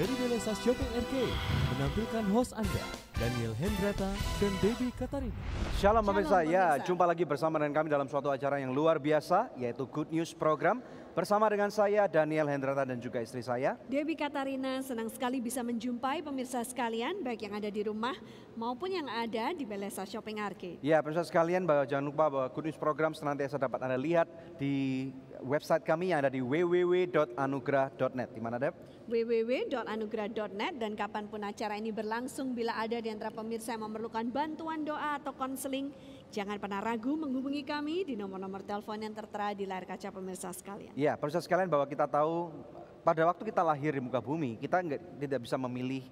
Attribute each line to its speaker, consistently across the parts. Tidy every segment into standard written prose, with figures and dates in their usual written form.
Speaker 1: dari Belesa Shopping Arcade menampilkan host Anda, Daniel Hendrata dan Debbie Katarina.
Speaker 2: Shalom pemirsa, ya jumpa lagi bersama dengan kami dalam suatu acara yang luar biasa, yaitu Good News Program. Bersama dengan saya, Daniel Hendrata dan juga istri saya,
Speaker 3: Debbie Katarina. Senang sekali bisa menjumpai pemirsa sekalian, baik yang ada di rumah maupun yang ada di Belesa Shopping Arcade.
Speaker 2: Ya pemirsa sekalian, jangan lupa bahwa Good News Program senantiasa dapat Anda lihat di website kami yang ada di www.anugrah.net. Di mana, Deb?
Speaker 3: www.anugrah.net. Dan kapanpun acara ini berlangsung, bila ada di antara pemirsa yang memerlukan bantuan doa atau konseling, jangan pernah ragu menghubungi kami di nomor-nomor telepon yang tertera di layar kaca pemirsa sekalian.
Speaker 2: Ya pemirsa sekalian, bahwa kita tahu pada waktu kita lahir di muka bumi, kita tidak bisa memilih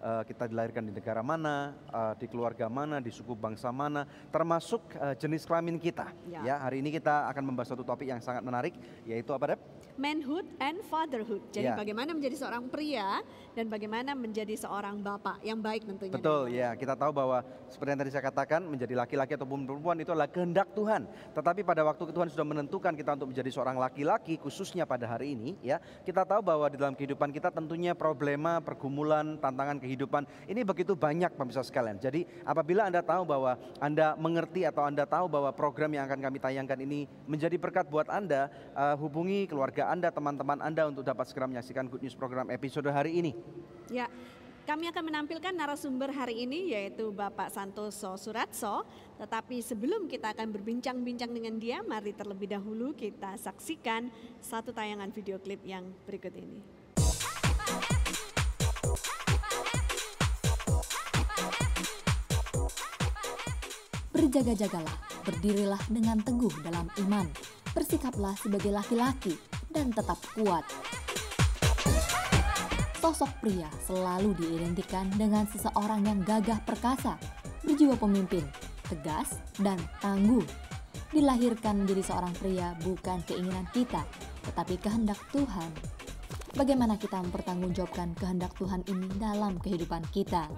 Speaker 2: kita dilahirkan di negara mana, di keluarga mana, di suku bangsa mana, termasuk jenis kelamin kita. Ya, hari ini kita akan membahas satu topik yang sangat menarik, yaitu apa, Deb?
Speaker 3: Manhood and fatherhood. Jadi bagaimana menjadi seorang pria dan bagaimana menjadi seorang bapak yang baik tentunya.
Speaker 2: Betul, ya kita tahu bahwa seperti yang tadi saya katakan, menjadi laki-laki ataupun perempuan itu adalah kehendak Tuhan. Tetapi pada waktu Tuhan sudah menentukan kita untuk menjadi seorang laki-laki, khususnya pada hari ini, ya kita tahu bahwa di dalam kehidupan kita tentunya problema, pergumulan, tantangan kehidupan ini begitu banyak pemirsa sekalian. Jadi apabila Anda tahu bahwa Anda mengerti atau Anda tahu bahwa program yang akan kami tayangkan ini menjadi berkat buat Anda, hubungi keluarga Anda, teman-teman Anda untuk dapat segera menyaksikan Good News Program episode hari ini.
Speaker 3: Ya, kami akan menampilkan narasumber hari ini yaitu Bapak Santoso Suratso. Tetapi sebelum kita akan berbincang-bincang dengan dia, mari terlebih dahulu kita saksikan satu tayangan video klip yang berikut ini.
Speaker 4: Berjaga-jagalah, berdirilah dengan teguh dalam iman, bersikaplah sebagai laki-laki dan tetap kuat. Sosok pria selalu diidentikan dengan seseorang yang gagah perkasa, berjiwa pemimpin, tegas, dan tangguh. Dilahirkan menjadi seorang pria bukan keinginan kita, tetapi kehendak Tuhan. Bagaimana kita mempertanggungjawabkan kehendak Tuhan ini dalam kehidupan kita?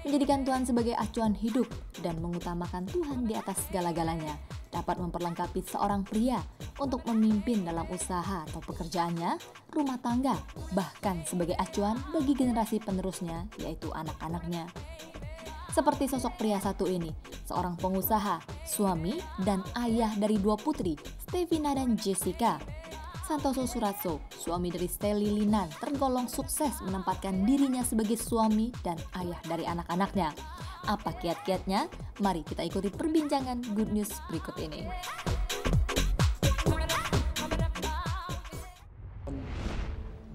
Speaker 4: Menjadikan Tuhan sebagai acuan hidup dan mengutamakan Tuhan di atas segala-galanya dapat memperlengkapi seorang pria untuk memimpin dalam usaha atau pekerjaannya, rumah tangga, bahkan sebagai acuan bagi generasi penerusnya, yaitu anak-anaknya. Seperti sosok pria satu ini, seorang pengusaha, suami, dan ayah dari dua putri, Stevina dan Jessica. Santoso Suratso, suami dari Steli Linan, tergolong sukses menempatkan dirinya sebagai suami dan ayah dari anak-anaknya. Apa kiat-kiatnya? Mari kita ikuti perbincangan Good News berikut ini.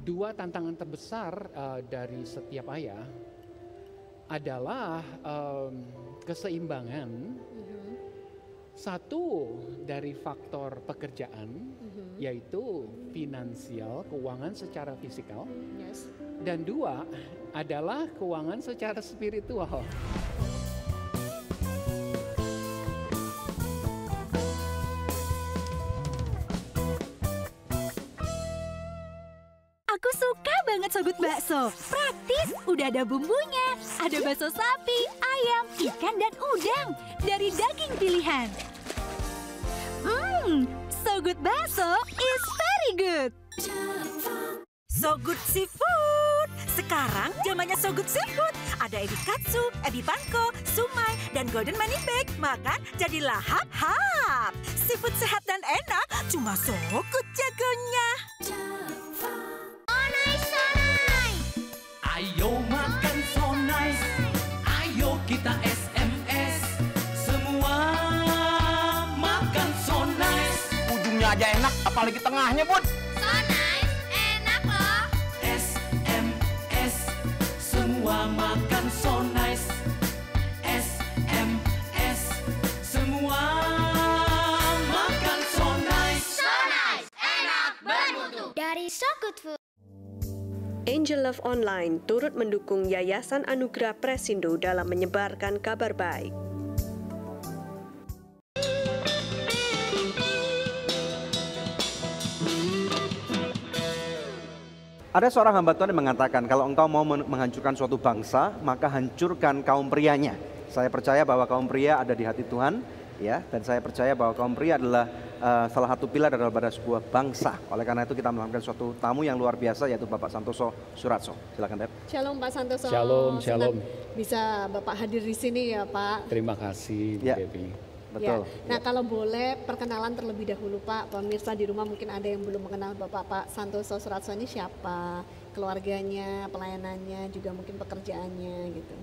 Speaker 5: Dua tantangan terbesar dari setiap ayah adalah keseimbangan. Satu dari faktor pekerjaan, yaitu finansial, keuangan secara fisikal. Dan dua adalah keuangan secara spiritual.
Speaker 6: Aku suka banget Sogut Bakso. Praktis, udah ada bumbunya. Ada bakso sapi, ayam, ikan, dan udang. Dari daging pilihan. Sogut Bakso is very good. Sogut Seafood. Sekarang zamannya Sogut Seafood. Ada ebi katsu, ebi panko, sumai, dan golden money bag. Makan jadi lahap-hap. Seafood sehat dan enak, cuma Sogut jagonya.
Speaker 7: Ayo makan so nice, ayo kita SMS, semua makan so nice.
Speaker 8: Ujungnya aja enak, apalagi tengahnya, Bun.
Speaker 9: So nice, enak loh.
Speaker 7: SMS, semua makan so nice. SMS, semua makan so nice.
Speaker 9: So nice, enak, bermutu. Dari So Good Food.
Speaker 10: Angel Love Online turut mendukung Yayasan Anugerah Presindo dalam menyebarkan kabar baik.
Speaker 2: Ada seorang hamba Tuhan yang mengatakan, kalau engkau mau menghancurkan suatu bangsa, maka hancurkan kaum prianya. Saya percaya bahwa kaum pria ada di hati Tuhan, ya, dan saya percaya bahwa kaum pria adalah salah satu pilar daripada sebuah bangsa. Oleh karena itu kita melakukan suatu tamu yang luar biasa yaitu Bapak Santoso Suratso. Silakan, Dep.
Speaker 3: Shalom Pak Santoso.
Speaker 5: Shalom, shalom.
Speaker 3: Senang bisa Bapak hadir di sini ya Pak.
Speaker 5: Terima kasih, Bu
Speaker 2: Ya.
Speaker 5: Debbie.
Speaker 2: Betul.
Speaker 3: Ya. Nah kalau boleh perkenalan terlebih dahulu Pak, pemirsa di rumah mungkin ada yang belum mengenal Bapak Pak Santoso Suratso ini siapa, keluarganya, pelayanannya, juga mungkin pekerjaannya gitu.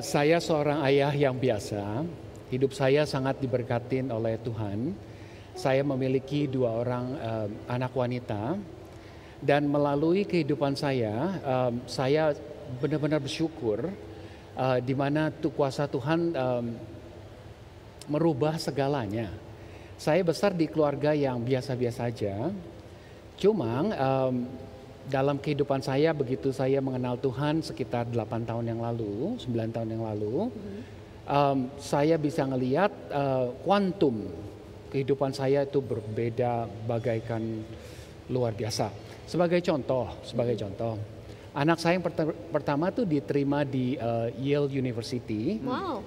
Speaker 5: Saya seorang ayah yang biasa. Hidup saya sangat diberkatin oleh Tuhan. Saya memiliki 2 orang anak wanita. Dan melalui kehidupan saya benar-benar bersyukur di mana kuasa Tuhan merubah segalanya. Saya besar di keluarga yang biasa-biasa saja. Cuma dalam kehidupan saya begitu saya mengenal Tuhan sekitar 8 tahun yang lalu, 9 tahun yang lalu, saya bisa ngelihat kuantum kehidupan saya itu berbeda bagaikan luar biasa. Sebagai contoh, anak saya yang pertama tuh diterima di Yale University.
Speaker 3: Wow.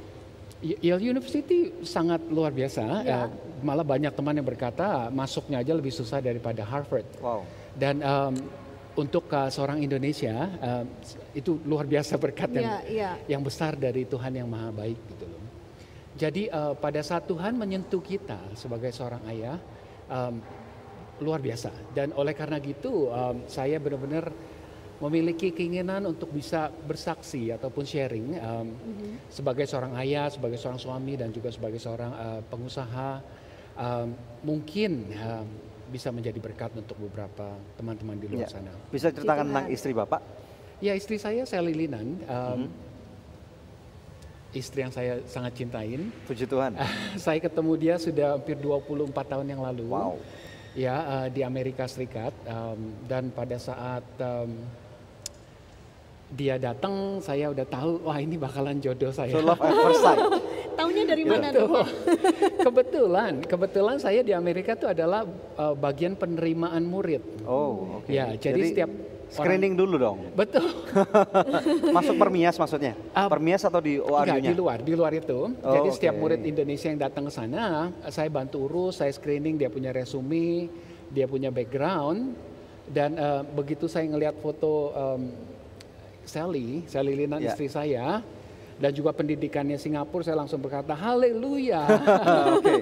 Speaker 5: Yale University sangat luar biasa.
Speaker 3: Ya.
Speaker 5: Malah banyak teman yang berkata masuknya aja lebih susah daripada Harvard.
Speaker 2: Wow.
Speaker 5: Dan untuk seorang Indonesia itu luar biasa berkat yang besar dari Tuhan yang maha baik gitu loh. Jadi pada saat Tuhan menyentuh kita sebagai seorang ayah luar biasa. Dan oleh karena gitu saya benar-benar memiliki keinginan untuk bisa bersaksi ataupun sharing sebagai seorang ayah, sebagai seorang suami dan juga sebagai seorang pengusaha mungkin bisa menjadi berkat untuk beberapa teman-teman di luar sana.
Speaker 2: Bisa ceritakan tentang istri Bapak?
Speaker 5: Ya, istri saya Linan, istri yang saya sangat cintain.
Speaker 2: Puji Tuhan.
Speaker 5: Saya ketemu dia sudah hampir 24 tahun yang lalu.
Speaker 2: Wow.
Speaker 5: Ya, di Amerika Serikat dan pada saat dia datang, saya udah tahu, wah ini bakalan jodoh saya.
Speaker 2: So love at first sight.
Speaker 3: Taunya dari mana tuh?
Speaker 5: Kebetulan saya di Amerika itu adalah bagian penerimaan murid.
Speaker 2: Oh, oke.
Speaker 5: Ya, jadi setiap
Speaker 2: screening dulu dong.
Speaker 5: Betul.
Speaker 2: Masuk Permias maksudnya? Permias atau di ORU-nya?
Speaker 5: Enggak, di luar itu. Jadi setiap murid Indonesia yang datang ke sana, saya bantu urus, saya screening, dia punya resume, dia punya background, dan begitu saya ngelihat foto Sally Linan istri saya, dan juga pendidikannya Singapura, saya langsung berkata haleluya.
Speaker 2: Oke,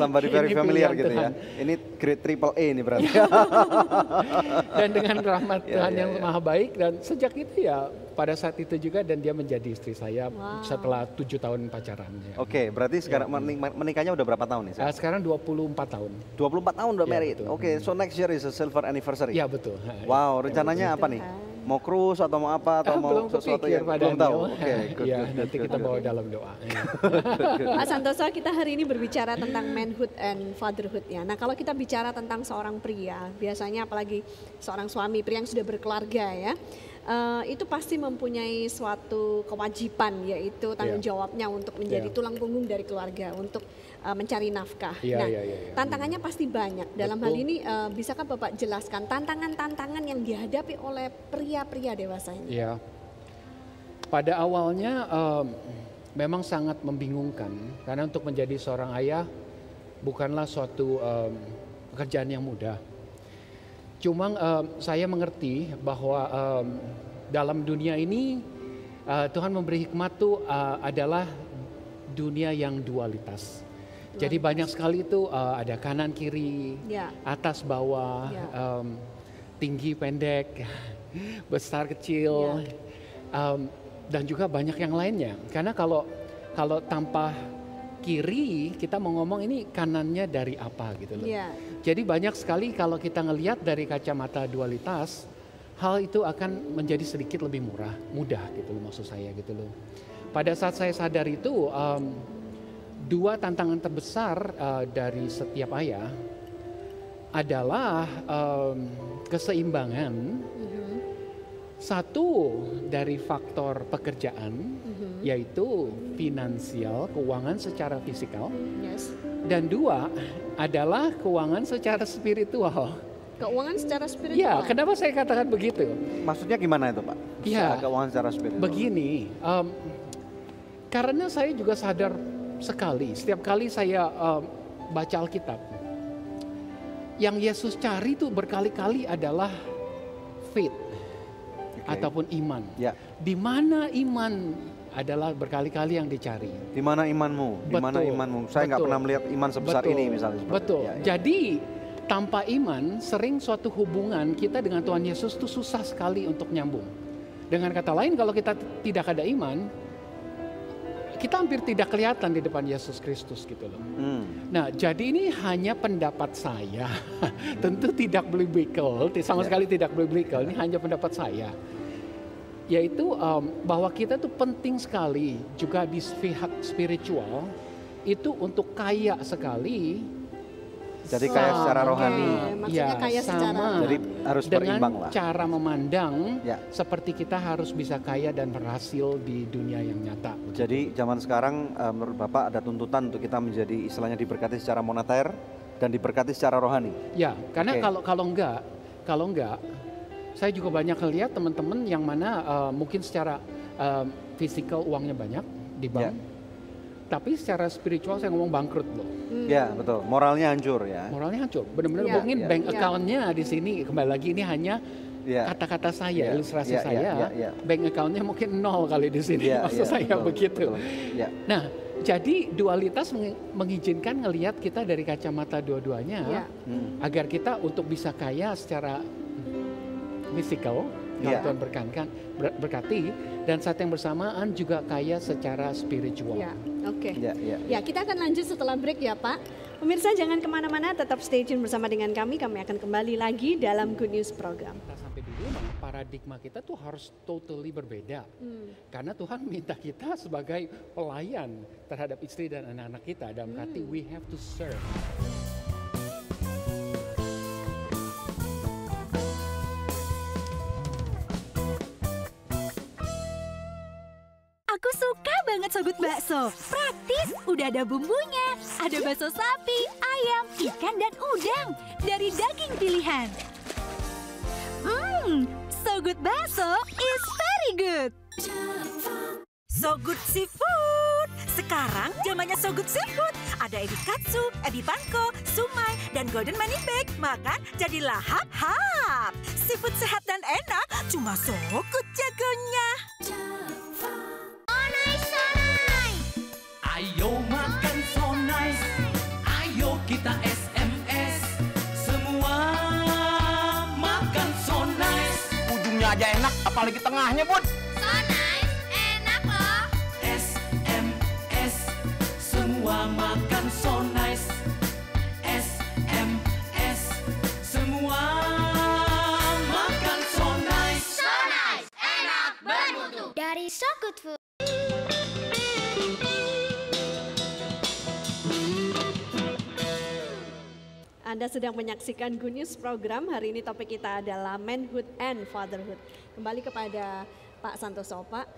Speaker 2: somebody very familiar gitu
Speaker 5: Tuhan.
Speaker 2: ya. Ini grade triple A ini berarti.
Speaker 5: Dan dengan rahmat Tuhan yang maha baik, dan sejak itu ya pada saat itu juga, dan dia menjadi istri saya setelah 7 tahun pacaran. Ya.
Speaker 2: Oke, berarti sekarang menikahnya udah berapa tahun nih?
Speaker 5: Sekarang 24 tahun.
Speaker 2: 24 tahun udah married.
Speaker 5: Betul.
Speaker 2: Oke, so next year is a silver anniversary.
Speaker 5: Ya betul.
Speaker 2: Wow, rencananya apa nih? Mau cruise atau mau apa atau mau sesuatu yang belum tahu? Oke, good.
Speaker 5: Nanti kita bawa dalam doa.
Speaker 3: Pak Santoso, kita hari ini berbicara tentang manhood and fatherhood ya. Nah kalau kita bicara tentang seorang pria, biasanya apalagi seorang suami pria yang sudah berkeluarga ya, itu pasti mempunyai suatu kewajiban, yaitu tanggung jawabnya untuk menjadi tulang punggung dari keluarga, untuk mencari nafkah. Tantangannya pasti banyak. Dalam hal ini bisakah Bapak jelaskan tantangan-tantangan yang dihadapi oleh pria-pria dewasa ini?
Speaker 5: Iya. Pada awalnya memang sangat membingungkan, karena untuk menjadi seorang ayah bukanlah suatu pekerjaan yang mudah. Cuma saya mengerti bahwa dalam dunia ini Tuhan memberi hikmat itu adalah dunia yang dualitas. Jadi banyak sekali itu ada kanan kiri, atas bawah, tinggi pendek, besar kecil, dan juga banyak yang lainnya. Karena kalau tanpa kiri kita mau ngomong ini kanannya dari apa gitu loh. Jadi banyak sekali kalau kita ngelihat dari kacamata dualitas, hal itu akan menjadi sedikit lebih mudah gitu loh, maksud saya gitu loh. Pada saat saya sadar itu, 2 tantangan terbesar dari setiap ayah adalah keseimbangan. Satu dari faktor pekerjaan, yaitu finansial, keuangan secara fisikal. Dan 2 adalah keuangan secara spiritual.
Speaker 3: Keuangan secara spiritual?
Speaker 5: Ya, kenapa saya katakan begitu?
Speaker 2: Maksudnya gimana itu Pak?
Speaker 5: Ya,
Speaker 2: keuangan secara spiritual.
Speaker 5: Begini, karena saya juga sadar setiap kali saya baca Alkitab, yang Yesus cari itu berkali-kali adalah faith ataupun iman.
Speaker 2: Ya.
Speaker 5: Di mana iman adalah berkali-kali yang dicari.
Speaker 2: Di mana imanmu? Di mana imanmu? Saya nggak pernah melihat iman sebesar ini misalnya.
Speaker 5: Betul.
Speaker 2: Ya, ya.
Speaker 5: Jadi tanpa iman, sering suatu hubungan kita dengan Tuhan Yesus itu susah sekali untuk nyambung. Dengan kata lain, kalau kita tidak ada iman, kita hampir tidak kelihatan di depan Yesus Kristus gitu loh. Nah, jadi ini hanya pendapat saya. Tentu tidak biblical, sama sekali tidak biblical. Ini hanya pendapat saya. Yaitu bahwa kita tuh penting sekali juga di pihak spiritual itu untuk kaya sekali.
Speaker 2: Jadi kaya secara rohani.
Speaker 3: Maksudnya kaya secara
Speaker 2: jadi harus berimbang
Speaker 5: dengan
Speaker 2: lah.
Speaker 5: cara memandang seperti kita harus bisa kaya dan berhasil di dunia yang nyata.
Speaker 2: Jadi zaman sekarang menurut Bapak ada tuntutan untuk kita menjadi istilahnya diberkati secara moneter dan diberkati secara rohani.
Speaker 5: Ya, karena kalau enggak, saya juga banyak lihat teman-teman yang mana mungkin secara fisikal uangnya banyak di bank, tapi secara spiritual saya ngomong bangkrut loh.
Speaker 2: Ya betul, moralnya hancur ya.
Speaker 5: Moralnya hancur, benar-benar mungkin bank account-nya di sini kembali lagi ini hanya kata-kata saya, ilustrasi saya. Bank account-nya mungkin 0 kali di sini, maksud saya begitu. Nah, jadi dualitas mengizinkan ngelihat kita dari kacamata dua-duanya, agar kita untuk bisa kaya secara fisikal, Tuhan berkati, dan saat yang bersamaan juga kaya secara spiritual.
Speaker 3: Oke. Ya, kita akan lanjut setelah break ya Pak. Pemirsa jangan kemana-mana, tetap stay tune bersama dengan kami. Kami akan kembali lagi dalam Good News Program.
Speaker 5: Kita sampai di rumah, paradigma kita tuh harus totally berbeda. Karena Tuhan minta kita sebagai pelayan terhadap istri dan anak-anak kita. Dalam arti we have to serve.
Speaker 6: Aku suka banget Sogut bakso. Praktis, udah ada bumbunya. Ada bakso sapi, ayam, ikan, dan udang. Dari daging pilihan. Sogut bakso is very good. Sogut Seafood. Sekarang zamannya Sogut Seafood. Ada ebi katsu, ebi panko, sumai, dan golden money bag. Makan jadi lahap-hap. Seafood sehat dan enak, cuma Sogut jagonya.
Speaker 7: Ayo makan so nice, ayo kita SMS, semua makan so nice.
Speaker 8: Ujungnya aja enak, apalagi tengahnya, Bud.
Speaker 9: So nice, enak loh.
Speaker 7: SMS, semua makan so nice. SMS, semua makan so nice.
Speaker 9: So nice, enak, bermutu. Dari So Good Food.
Speaker 3: Anda sedang menyaksikan Good News Program. Hari ini topik kita adalah manhood and fatherhood. Kembali kepada Pak Santoso. Pak,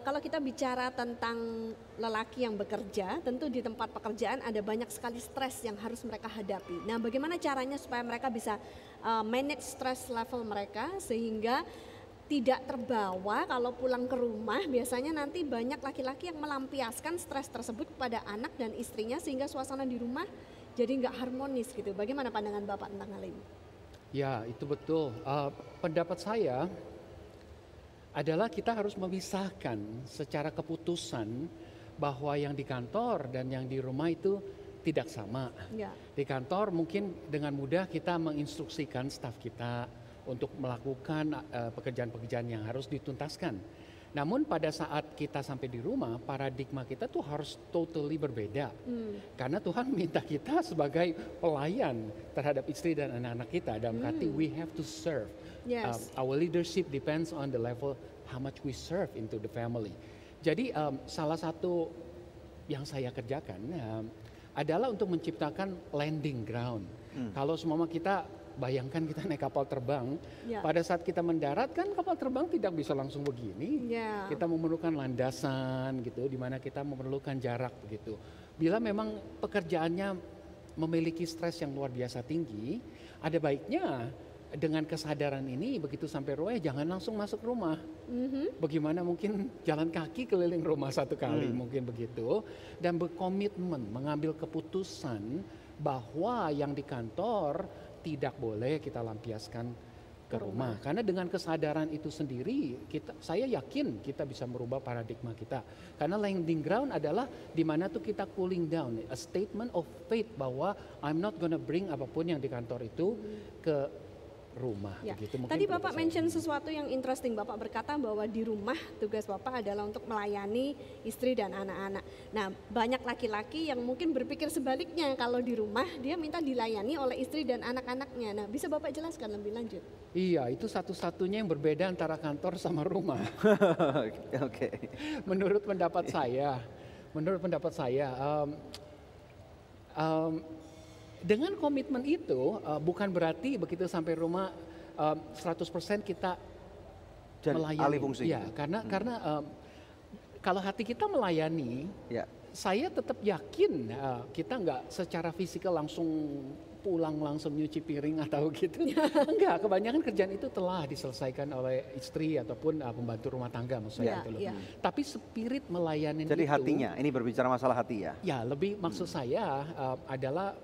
Speaker 3: kalau kita bicara tentang lelaki yang bekerja, tentu di tempat pekerjaan ada banyak sekali stres yang harus mereka hadapi. Nah, bagaimana caranya supaya mereka bisa manage stress level mereka sehingga tidak terbawa kalau pulang ke rumah? Biasanya nanti banyak laki-laki yang melampiaskan stres tersebut kepada anak dan istrinya sehingga suasana di rumah jadi nggak harmonis gitu. Bagaimana pandangan Bapak tentang hal ini?
Speaker 5: Ya, itu betul. Pendapat saya adalah kita harus memisahkan secara keputusan bahwa yang di kantor dan yang di rumah itu tidak sama. Di kantor mungkin dengan mudah kita menginstruksikan staf kita untuk melakukan pekerjaan-pekerjaan yang harus dituntaskan. Namun pada saat kita sampai di rumah, paradigma kita tuh harus totally berbeda. Karena Tuhan minta kita sebagai pelayan terhadap istri dan anak-anak kita. Dalam arti we have to serve. Our leadership depends on the level how much we serve into the family. Jadi salah satu yang saya kerjakan adalah untuk menciptakan landing ground. Kalau semua kita bayangkan kita naik kapal terbang, pada saat kita mendarat kan kapal terbang tidak bisa langsung begini. Kita memerlukan landasan gitu, di mana kita memerlukan jarak begitu. Bila memang pekerjaannya memiliki stres yang luar biasa tinggi, ada baiknya dengan kesadaran ini begitu sampai rumah jangan langsung masuk rumah. Bagaimana mungkin jalan kaki keliling rumah satu kali mungkin begitu, dan berkomitmen mengambil keputusan bahwa yang di kantor tidak boleh kita lampiaskan ke rumah. Karena dengan kesadaran itu sendiri, saya yakin kita bisa merubah paradigma kita. Karena landing ground adalah di mana tuh kita cooling down, a statement of faith bahwa I'm not gonna bring apapun yang di kantor itu ke rumah.
Speaker 3: Ya.
Speaker 5: Begitu.
Speaker 3: Tadi Bapak mention sesuatu yang interesting. Bapak berkata bahwa di rumah tugas Bapak adalah untuk melayani istri dan anak-anak. Nah, banyak laki-laki yang mungkin berpikir sebaliknya, kalau di rumah dia minta dilayani oleh istri dan anak-anaknya. Nah, bisa Bapak jelaskan lebih lanjut?
Speaker 5: Iya, itu satu-satunya yang berbeda antara kantor sama rumah.
Speaker 2: Oke.
Speaker 5: Menurut pendapat saya, dengan komitmen itu bukan berarti begitu sampai rumah 100% kita melayani.
Speaker 2: Alih fungsi.
Speaker 5: Ya, karena kalau hati kita melayani, saya tetap yakin kita nggak secara fisikal langsung pulang langsung nyuci piring atau gitu. Enggak, kebanyakan kerjaan itu telah diselesaikan oleh istri ataupun pembantu rumah tangga maksudnya itu loh. Tapi spirit melayani
Speaker 2: Jadi
Speaker 5: itu.
Speaker 2: hatinya, ini berbicara masalah hati ya?
Speaker 5: Ya, lebih maksud saya adalah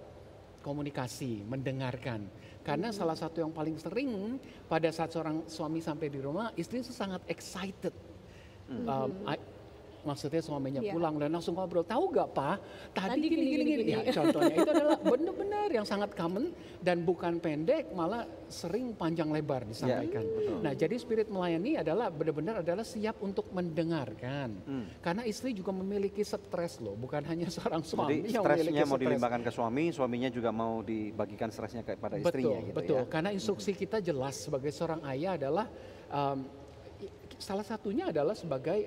Speaker 5: komunikasi, mendengarkan. Karena salah satu yang paling sering pada saat seorang suami sampai di rumah, istri itu sangat excited. Maksudnya suaminya pulang dan langsung ngobrol, tahu gak Pak, tadi gini. Ya, contohnya itu adalah benar-benar yang sangat common dan bukan pendek, malah sering panjang lebar disampaikan. Nah, jadi spirit melayani adalah benar-benar adalah siap untuk mendengarkan. Karena istri juga memiliki stres loh, bukan hanya seorang suami
Speaker 2: jadi
Speaker 5: yang
Speaker 2: stresnya
Speaker 5: memiliki
Speaker 2: mau dilimpahkan ke suami, suaminya juga mau dibagikan stresnya kepada istrinya.
Speaker 5: Betul. Karena instruksi kita jelas sebagai seorang ayah adalah salah satunya adalah sebagai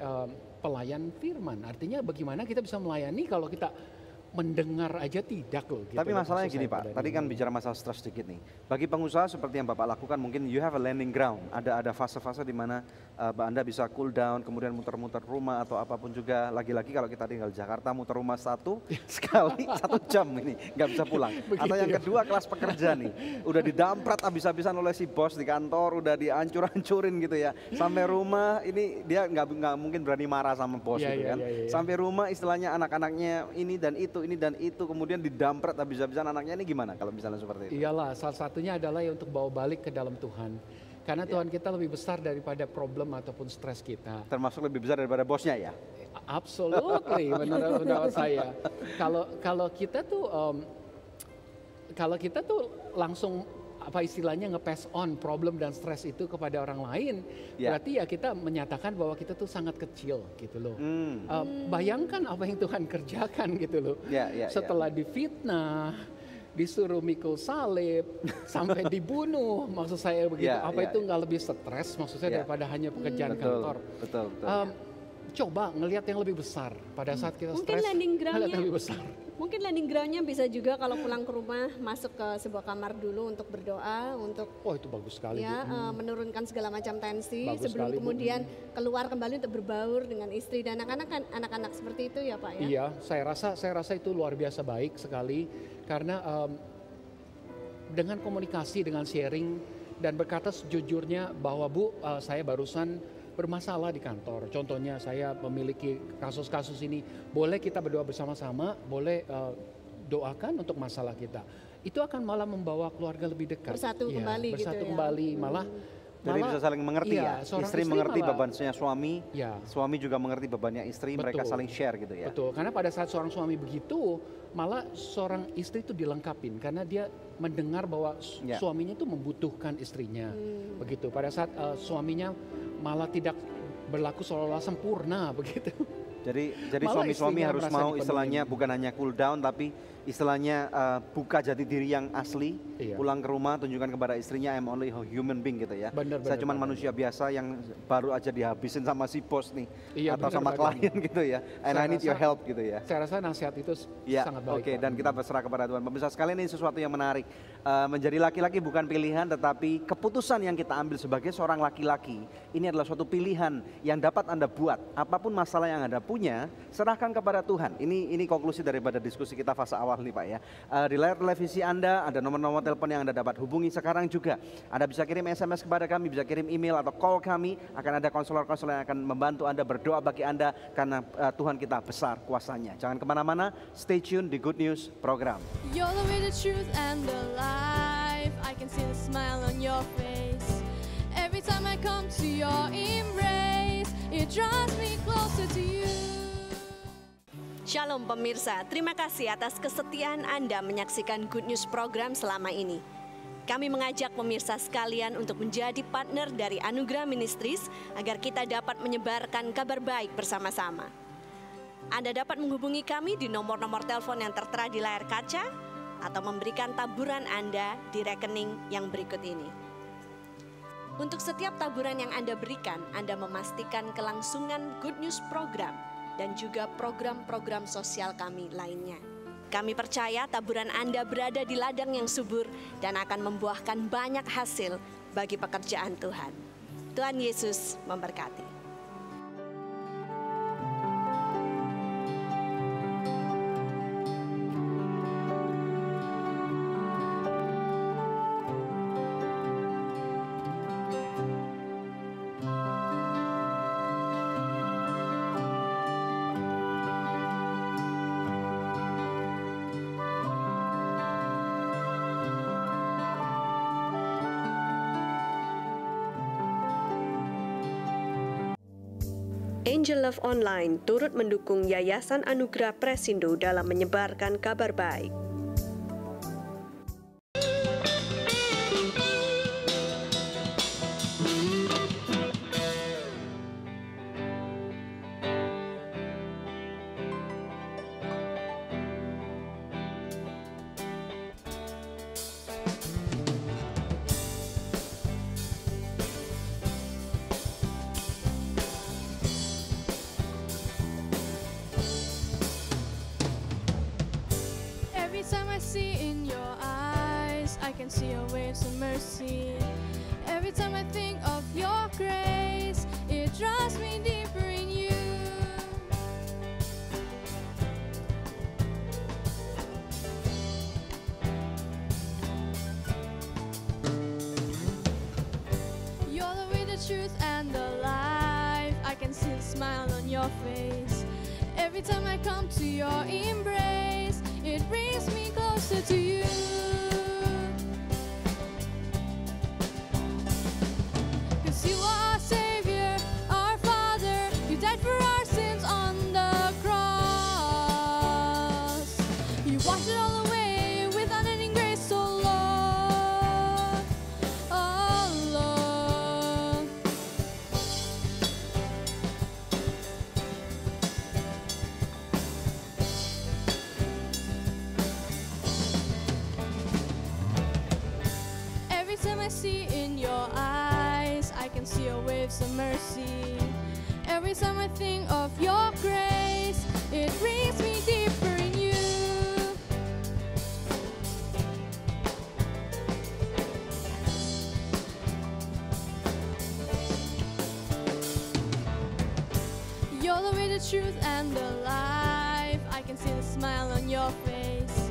Speaker 5: pelayan firman. Artinya bagaimana kita bisa melayani kalau kita mendengar aja tidak loh. Gitu.
Speaker 2: Tapi masalahnya gini Pak, tadi kan bicara masalah stres sedikit nih. Bagi pengusaha seperti yang Bapak lakukan mungkin you have a landing ground. Ada fase-fase di mana Anda bisa cool down, kemudian muter-muter rumah atau apapun juga. Lagi-lagi kalau kita tinggal di Jakarta muter rumah sekali 1 jam ini nggak bisa pulang. Atau yang kedua kelas pekerja nih, udah didamprat habis-habisan oleh si bos di kantor, udah dihancur-hancurin gitu ya. Sampai rumah ini dia nggak mungkin berani marah sama bos gitu kan. Sampai rumah istilahnya anak-anaknya ini dan itu, kemudian didampret habis-habisan anaknya, ini gimana kalau misalnya seperti itu?
Speaker 5: Iyalah, salah satunya adalah ya untuk bawa balik ke dalam Tuhan. Karena Tuhan kita lebih besar daripada problem ataupun stres kita.
Speaker 2: Termasuk lebih besar daripada bosnya ya?
Speaker 5: Absolutely, menurut pendapat saya. Kalau kita tuh langsung apa istilahnya nge-pass on problem dan stres itu kepada orang lain, berarti ya kita menyatakan bahwa kita tuh sangat kecil gitu loh. Bayangkan apa yang Tuhan kerjakan gitu loh. Setelah difitnah, disuruh mikul salib, sampai dibunuh, maksud saya begitu. Itu nggak lebih stres maksud saya daripada hanya pekerjaan kantor.
Speaker 2: Betul.
Speaker 5: Coba ngelihat yang lebih besar pada saat kita
Speaker 3: Mungkin
Speaker 5: stres.
Speaker 3: landing ground-nya
Speaker 5: Ngelihat yang lebih besar.
Speaker 3: Mungkin landing ground-nya bisa juga kalau pulang ke rumah masuk ke sebuah kamar dulu untuk berdoa, untuk
Speaker 5: itu bagus sekali
Speaker 3: menurunkan segala macam tensi
Speaker 5: bagus
Speaker 3: sebelum
Speaker 5: sekali,
Speaker 3: kemudian keluar kembali untuk berbaur dengan istri dan anak-anak seperti itu ya Pak ya.
Speaker 5: Iya, saya rasa itu luar biasa baik sekali karena dengan komunikasi, dengan sharing dan berkata sejujurnya bahwa Bu, saya barusan bermasalah di kantor. Contohnya saya memiliki kasus-kasus ini, boleh kita berdoa bersama-sama, boleh doakan untuk masalah kita. Itu akan malah membawa keluarga lebih dekat.
Speaker 3: Bersatu kembali
Speaker 5: bersatu
Speaker 3: gitu
Speaker 5: kembali,
Speaker 3: ya.
Speaker 5: malah
Speaker 2: jadi bisa saling mengerti ya. Istri mengerti bebannya suami, suami juga mengerti bebannya istri, mereka saling share gitu ya.
Speaker 5: Betul, karena pada saat seorang suami begitu, malah seorang istri itu dilengkapin karena dia mendengar bahwa suaminya itu membutuhkan istrinya. Begitu, pada saat suaminya malah tidak berlaku seolah-olah sempurna begitu.
Speaker 2: Jadi suami-suami harus mau istilahnya bukan hanya cool down tapi istilahnya buka jati diri yang asli, pulang ke rumah tunjukkan kepada istrinya I'm only a human being gitu ya. Saya cuma manusia biasa yang baru aja dihabisin sama si bos nih atau sama klien gitu ya. And I need your help gitu ya.
Speaker 5: Saya rasa nasihat itu sangat baik.
Speaker 2: Oke, dan kita berserah kepada Tuhan. Pemirsa sekalian, ini sesuatu yang menarik. Menjadi laki-laki bukan pilihan tetapi keputusan yang kita ambil sebagai seorang laki-laki. Ini adalah suatu pilihan yang dapat Anda buat. Apapun masalah yang Anda punya, serahkan kepada Tuhan. Ini konklusi daripada diskusi kita fase awal visual nih Pak ya. Di layar televisi Anda ada nomor-nomor telepon yang Anda dapat hubungi sekarang juga. Anda bisa kirim SMS kepada kami, bisa kirim email atau call kami. Akan ada konselor-konselor yang akan membantu Anda, berdoa bagi Anda karena Tuhan kita besar kuasanya. Jangan kemana-mana, stay tune di Good News program.
Speaker 11: You're the way, the truth, and the life. I can see the smile on your face. Every time I come to your embrace, it draws me closer to you.
Speaker 10: Shalom pemirsa, terima kasih atas kesetiaan Anda menyaksikan Good News program selama ini. Kami mengajak pemirsa sekalian untuk menjadi partner dari Anugerah Ministries agar kita dapat menyebarkan kabar baik bersama-sama. Anda dapat menghubungi kami di nomor-nomor telepon yang tertera di layar kaca atau memberikan taburan Anda di rekening yang berikut ini. Untuk setiap taburan yang Anda berikan, Anda memastikan kelangsungan Good News program dan juga program-program sosial kami lainnya. Kami percaya taburan Anda berada di ladang yang subur dan akan membuahkan banyak hasil bagi pekerjaan Tuhan. Tuhan Yesus memberkati. Angel Love Online turut mendukung Yayasan Anugerah Presindo dalam menyebarkan kabar baik.
Speaker 11: Every time I see in your eyes, I can see your waves of mercy. Every time I think of your grace, it draws me deeper in you. You're the way, the truth, and the life. I can see the smile on your face. Every time I come to your embrace, it brings me closer to you. 'Cause you are our Savior, our Father. You died for our sins on the cross. You washed it all away with unending grace, oh Lord, oh Lord. Every time I see in your eyes, I can see your waves of mercy. Every time I think of your grace, it brings me deeper in you. You're the way, the truth, and the life. I can see the smile on your face.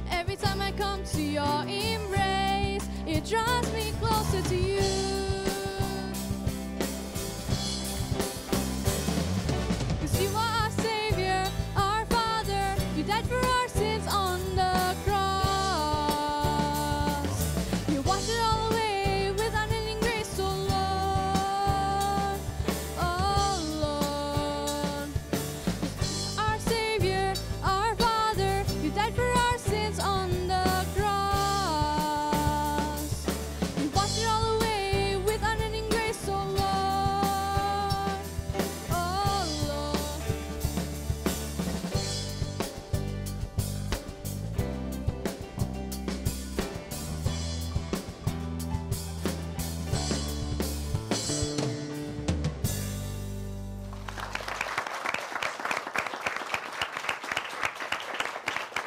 Speaker 11: Every time I come to your embrace, it draws me closer to you. 'Cause you are our Savior, our Father. You died for our sins on the cross. You washed it all away with unending grace, oh Lord, oh Lord. Our Savior, our Father. You died for our sins on the cross. You washed it all away with unending grace, oh Lord, oh Lord.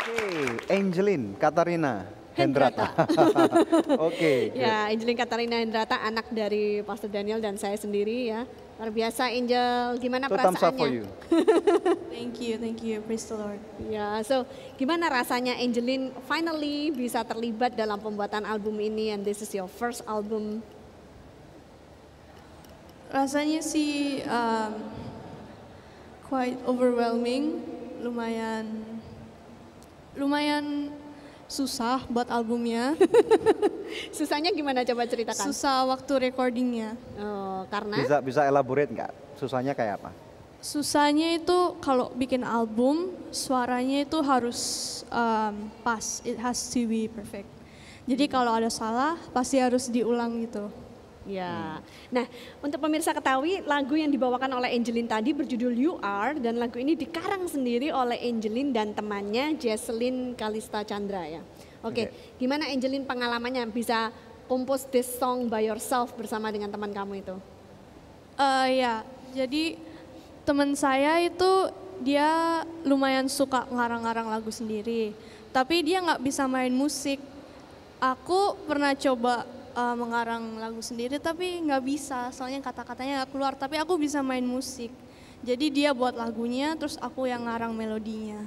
Speaker 2: Oke, Angelin, Katarina, Hendrata. Oke.
Speaker 3: Ya, Angelin Katarina Hendrata, anak dari Pastor Daniel dan saya sendiri ya. Luar biasa Angel, gimana
Speaker 2: So thumbs up for
Speaker 3: perasaannya?
Speaker 2: you.
Speaker 11: Thank you, praise the Lord.
Speaker 3: Ya, so gimana rasanya Angelin finally bisa terlibat dalam pembuatan album ini and this is your first album?
Speaker 11: Rasanya sih quite overwhelming, lumayan susah buat albumnya.
Speaker 3: Susahnya gimana coba ceritakan?
Speaker 11: Susah waktu recordingnya.
Speaker 3: Oh, karena?
Speaker 2: Bisa elaborate nggak? Susahnya kayak apa?
Speaker 11: Susahnya itu kalau bikin album, suaranya itu harus pas, it has to be perfect. Jadi kalau ada salah, pasti harus diulang gitu.
Speaker 3: Ya, nah untuk pemirsa ketahui lagu yang dibawakan oleh Angelin tadi berjudul You Are dan lagu ini dikarang sendiri oleh Angelin dan temannya Jesselyn Kalista Chandra ya. Oke, gimana Angelin pengalamannya bisa compose this song by yourself bersama dengan teman kamu itu?
Speaker 11: Ya, jadi teman saya itu dia lumayan suka ngarang-ngarang lagu sendiri, tapi dia nggak bisa main musik. Aku pernah coba mengarang lagu sendiri tapi nggak bisa, soalnya kata-katanya nggak keluar, tapi aku bisa main musik. Jadi dia buat lagunya, terus aku yang ngarang melodinya.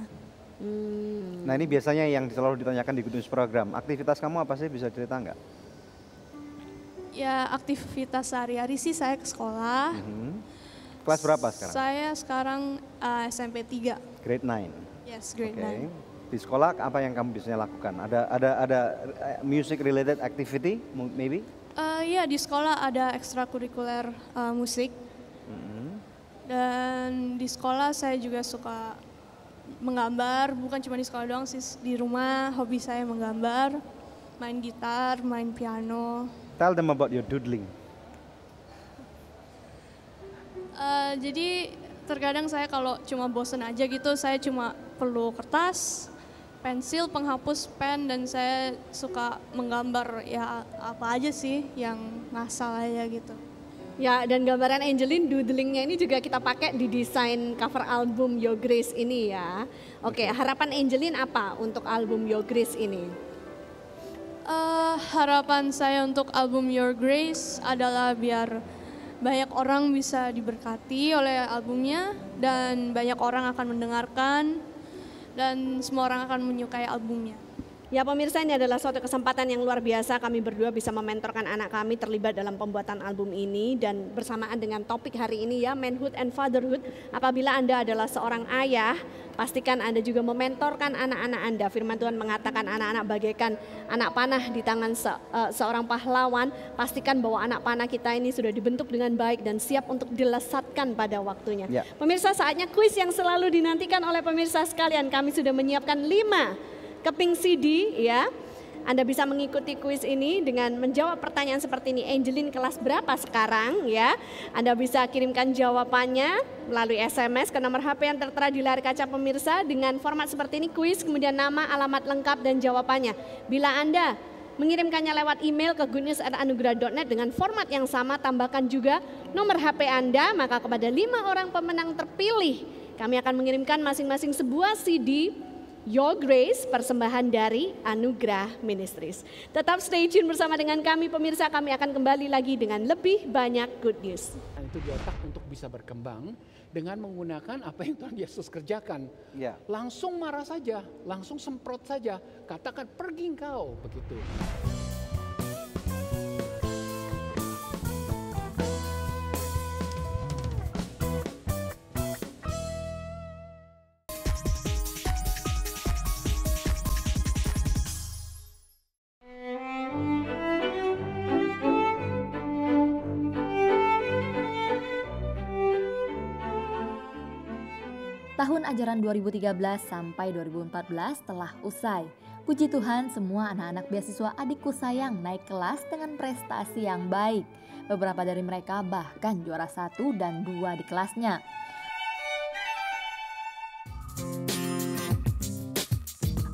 Speaker 2: Nah ini biasanya yang selalu ditanyakan di Good News Program, aktivitas kamu apa sih, bisa cerita nggak?
Speaker 11: Ya aktivitas sehari-hari sih saya ke sekolah.
Speaker 2: Kelas berapa sekarang?
Speaker 11: Saya sekarang SMP 3.
Speaker 2: Grade 9.
Speaker 11: Yes, grade 9.
Speaker 2: Di sekolah apa yang kamu biasanya lakukan? Ada music related activity maybe?
Speaker 11: Ya di sekolah ada ekstrakurikuler musik. Dan di sekolah saya juga suka menggambar, bukan cuma di sekolah doang sih, di rumah hobi saya menggambar, main gitar, main piano.
Speaker 2: Tell them about your doodling.
Speaker 11: Jadi terkadang saya kalau cuma bosen aja gitu, saya cuma perlu kertas, pensil, penghapus, pen, dan saya suka menggambar ya apa aja sih yang ngasal aja gitu.
Speaker 3: Ya, dan gambaran Angelin doodlingnya ini juga kita pakai di desain cover album Your Grace ini ya. Oke, harapan Angelin apa untuk album Your Grace ini?
Speaker 11: Harapan saya untuk album Your Grace adalah biar banyak orang bisa diberkati oleh albumnya dan banyak orang akan mendengarkan dan semua orang akan menyukai albumnya.
Speaker 3: Ya pemirsa, ini adalah suatu kesempatan yang luar biasa kami berdua bisa mementorkan anak kami terlibat dalam pembuatan album ini dan bersamaan dengan topik hari ini ya, manhood and fatherhood. Apabila Anda adalah seorang ayah, pastikan Anda juga mementorkan anak-anak Anda. Firman Tuhan mengatakan anak-anak bagaikan anak panah di tangan seorang pahlawan. Pastikan bahwa anak panah kita ini sudah dibentuk dengan baik dan siap untuk dilesatkan pada waktunya. Ya. Pemirsa, saatnya kuis yang selalu dinantikan oleh pemirsa sekalian. Kami sudah menyiapkan 5 keping CD ya. Anda bisa mengikuti kuis ini dengan menjawab pertanyaan seperti ini. Angelin kelas berapa sekarang ya? Anda bisa kirimkan jawabannya melalui SMS ke nomor HP yang tertera di layar kaca pemirsa dengan format seperti ini, kuis, kemudian nama, alamat lengkap dan jawabannya. Bila Anda mengirimkannya lewat email ke goodnews@anugerah.net dengan format yang sama, tambahkan juga nomor HP Anda, maka kepada 5 orang pemenang terpilih kami akan mengirimkan masing-masing sebuah CD Your Grace, persembahan dari Anugerah Ministries. Tetap stay tune bersama dengan kami pemirsa, kami akan kembali lagi dengan lebih banyak good news.
Speaker 5: Itu di otak untuk bisa berkembang dengan menggunakan apa yang Tuhan Yesus kerjakan.
Speaker 2: Ya.
Speaker 5: Langsung marah saja, langsung semprot saja, katakan pergi engkau, begitu.
Speaker 4: Tahun ajaran 2013 sampai 2014 telah usai. Puji Tuhan, semua anak-anak beasiswa Adikku Sayang naik kelas dengan prestasi yang baik. Beberapa dari mereka bahkan juara 1 dan 2 di kelasnya.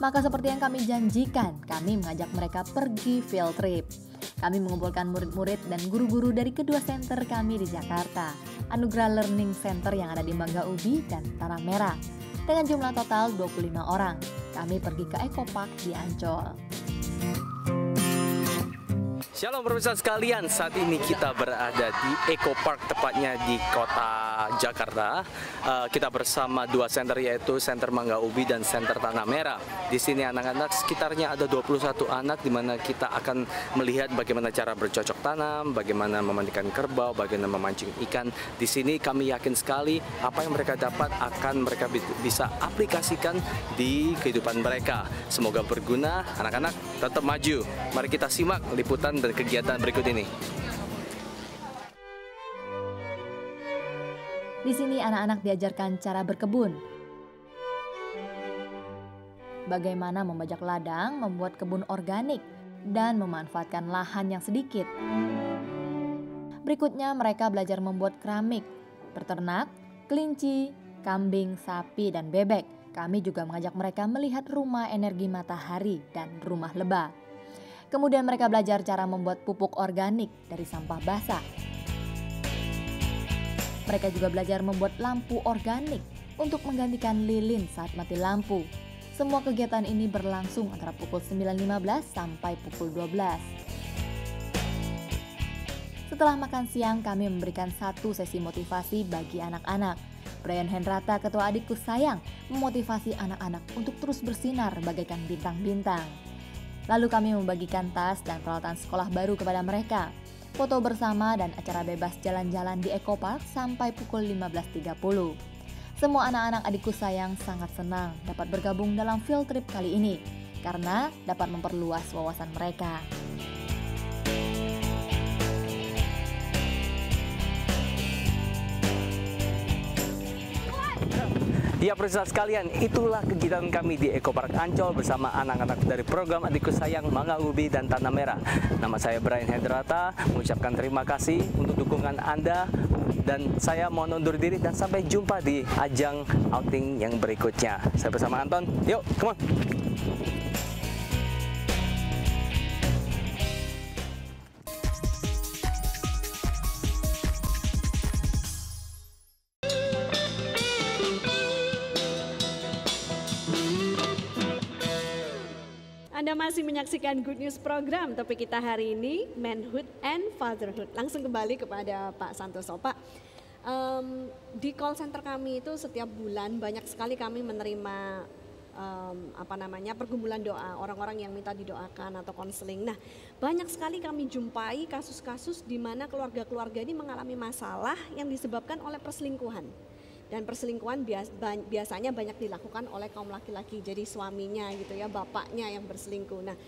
Speaker 4: Maka seperti yang kami janjikan, kami mengajak mereka pergi field trip. Kami mengumpulkan murid-murid dan guru-guru dari kedua center kami di Jakarta, Anugerah Learning Center yang ada di Mangga Ubi dan Tanah Merah. Dengan jumlah total 25 orang, kami pergi ke Eco Park di Ancol.
Speaker 12: Shalom pemirsa sekalian, saat ini kita berada di Eco Park, tepatnya di kota Jakarta. Kita bersama dua center, yaitu Center Mangga Ubi dan Center Tanah Merah. Di sini anak-anak sekitarnya ada 21 anak, di mana kita akan melihat bagaimana cara bercocok tanam, bagaimana memandikan kerbau, bagaimana memancing ikan. Di sini kami yakin sekali apa yang mereka dapat akan mereka bisa aplikasikan di kehidupan mereka. Semoga berguna, anak-anak tetap maju. Mari kita simak liputan dan kegiatan berikut ini.
Speaker 4: Di sini anak-anak diajarkan cara berkebun. Bagaimana membajak ladang, membuat kebun organik, dan memanfaatkan lahan yang sedikit. Berikutnya mereka belajar membuat keramik, berternak, kelinci, kambing, sapi, dan bebek. Kami juga mengajak mereka melihat rumah energi matahari dan rumah lebah. Kemudian mereka belajar cara membuat pupuk organik dari sampah basah. Mereka juga belajar membuat lampu organik untuk menggantikan lilin saat mati lampu. Semua kegiatan ini berlangsung antara pukul 9.15 sampai pukul 12. Setelah makan siang, kami memberikan satu sesi motivasi bagi anak-anak. Brian Hendrata, ketua Adikku Sayang, memotivasi anak-anak untuk terus bersinar bagaikan bintang-bintang. Lalu kami membagikan tas dan peralatan sekolah baru kepada mereka. Foto bersama dan acara bebas jalan-jalan di Eco Park sampai pukul 15.30. Semua anak-anak Adikku Sayang sangat senang dapat bergabung dalam field trip kali ini karena dapat memperluas wawasan mereka.
Speaker 12: Ya pemirsa sekalian, itulah kegiatan kami di Eco Park Ancol bersama anak-anak dari program Adikku Sayang, Mangga Ubi, dan Tanah Merah. Nama saya Brian Hendrata, mengucapkan terima kasih untuk dukungan Anda. Dan saya mohon undur diri dan sampai jumpa di ajang outing yang berikutnya. Saya bersama Anton, yuk, come on!
Speaker 3: Anda masih menyaksikan Good News program, topik kita hari ini Manhood and Fatherhood. Langsung kembali kepada Pak Santoso. Pak, di call center kami itu setiap bulan banyak sekali kami menerima pergumulan doa, orang-orang yang minta didoakan atau konseling. Nah, banyak sekali kami jumpai kasus-kasus di mana keluarga-keluarga ini mengalami masalah yang disebabkan oleh perselingkuhan. Dan perselingkuhan biasanya banyak dilakukan oleh kaum laki-laki, jadi suaminya gitu ya, bapaknya yang berselingkuh. Nah,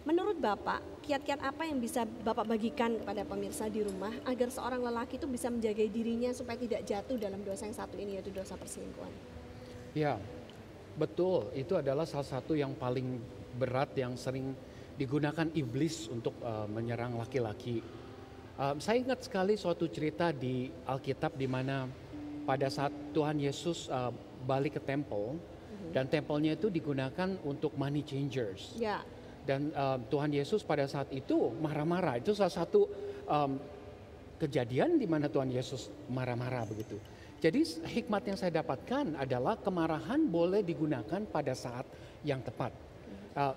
Speaker 3: menurut Bapak, kiat-kiat apa yang bisa Bapak bagikan kepada pemirsa di rumah agar seorang lelaki itu bisa menjaga dirinya supaya tidak jatuh dalam dosa yang satu ini, yaitu dosa perselingkuhan?
Speaker 5: Ya, betul. Itu adalah salah satu yang paling berat yang sering digunakan iblis untuk menyerang laki-laki. Saya ingat sekali suatu cerita di Alkitab di mana pada saat Tuhan Yesus balik ke temple, dan tempelnya itu digunakan untuk money changers.
Speaker 3: Ya.
Speaker 5: Dan Tuhan Yesus pada saat itu marah-marah. Itu salah satu kejadian di mana Tuhan Yesus marah-marah begitu. Jadi hikmat yang saya dapatkan adalah kemarahan boleh digunakan pada saat yang tepat.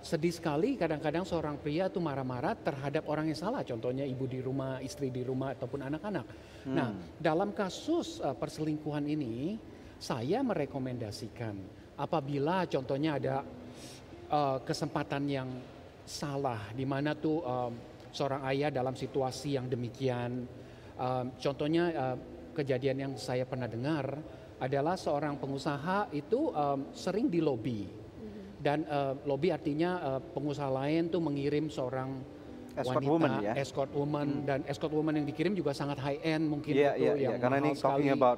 Speaker 5: Sedih sekali kadang-kadang seorang pria itu marah-marah terhadap orang yang salah. Contohnya ibu di rumah, istri di rumah, ataupun anak-anak. Nah, dalam kasus perselingkuhan ini, saya merekomendasikan apabila contohnya ada kesempatan yang salah, di mana tuh seorang ayah dalam situasi yang demikian. Contohnya kejadian yang saya pernah dengar adalah seorang pengusaha itu sering di lobby. Dan lobby artinya pengusaha lain tuh mengirim seorang
Speaker 2: escort
Speaker 5: wanita,
Speaker 2: woman, ya?
Speaker 5: escort woman, dan escort woman yang dikirim juga sangat high end mungkin.
Speaker 2: Iya, karena ini talking about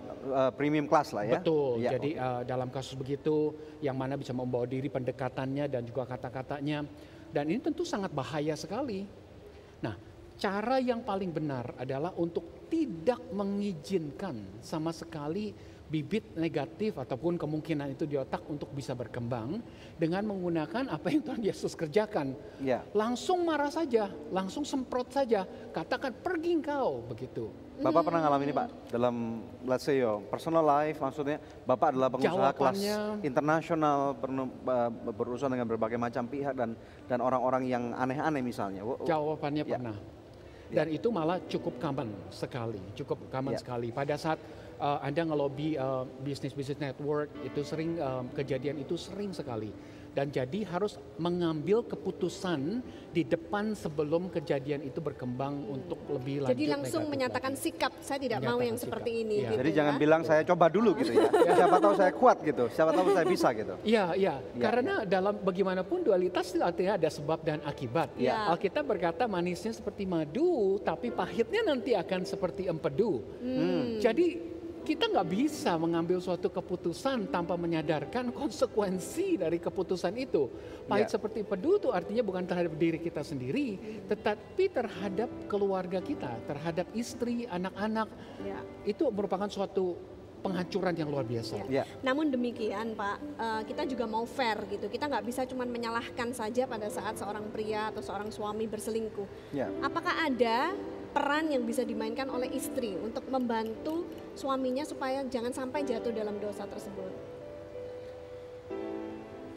Speaker 2: premium class lah ya.
Speaker 5: Betul,
Speaker 2: ya,
Speaker 5: jadi dalam kasus begitu yang mana bisa membawa diri pendekatannya dan juga kata-katanya. Dan ini tentu sangat bahaya sekali. Nah, cara yang paling benar adalah untuk tidak mengizinkan sama sekali bibit negatif ataupun kemungkinan itu di otak untuk bisa berkembang dengan menggunakan apa yang Tuhan Yesus kerjakan.
Speaker 2: Ya.
Speaker 5: Langsung marah saja, langsung semprot saja, katakan pergi engkau, begitu.
Speaker 2: Bapak pernah ngalamin ini Pak, dalam let's say your personal life, maksudnya Bapak adalah pengusaha kelas internasional, berurusan dengan berbagai macam pihak dan orang-orang yang aneh-aneh misalnya.
Speaker 5: Jawabannya pernah. Dan itu malah cukup common sekali, sekali. Pada saat Anda ngelobi bisnis network, itu sering kejadian itu sering sekali. Dan jadi harus mengambil keputusan di depan sebelum kejadian itu berkembang untuk lebih lanjut.
Speaker 3: Jadi langsung menyatakan sikap, saya tidak mau yang seperti ini.
Speaker 2: Ya.
Speaker 3: Gitu
Speaker 2: jadi jangan bilang saya coba dulu gitu ya. Siapa tahu saya kuat gitu, siapa tahu saya bisa gitu.
Speaker 5: Iya. Karena dalam bagaimanapun dualitas itu artinya ada sebab dan akibat. Alkitab berkata manisnya seperti madu, tapi pahitnya nanti akan seperti empedu. Jadi kita nggak bisa mengambil suatu keputusan tanpa menyadarkan konsekuensi dari keputusan itu. Pahit seperti pedu itu artinya bukan terhadap diri kita sendiri, tetapi terhadap keluarga kita, terhadap istri, anak-anak. Itu merupakan suatu penghancuran yang luar biasa.
Speaker 3: Namun demikian Pak, kita juga mau fair gitu. Kita nggak bisa cuma menyalahkan saja pada saat seorang pria atau seorang suami berselingkuh. Apakah ada peran yang bisa dimainkan oleh istri untuk membantu suaminya supaya jangan sampai jatuh dalam dosa tersebut?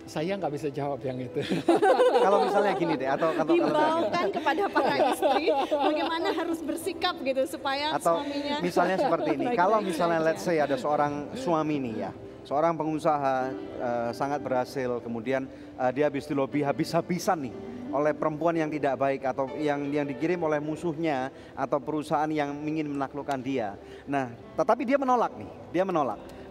Speaker 5: Saya nggak bisa jawab yang itu.
Speaker 2: Kalau misalnya gini deh, atau
Speaker 3: himbaukan kepada para istri bagaimana harus bersikap gitu supaya
Speaker 2: atau
Speaker 3: suaminya.
Speaker 2: Misalnya seperti ini, kalau misalnya let's say ada seorang suami nih ya, seorang pengusaha sangat berhasil, kemudian dia habis dilobi habis-habisan nih oleh perempuan yang tidak baik atau yang dikirim oleh musuhnya atau perusahaan yang ingin menaklukkan dia. Nah, tetapi dia menolak nih,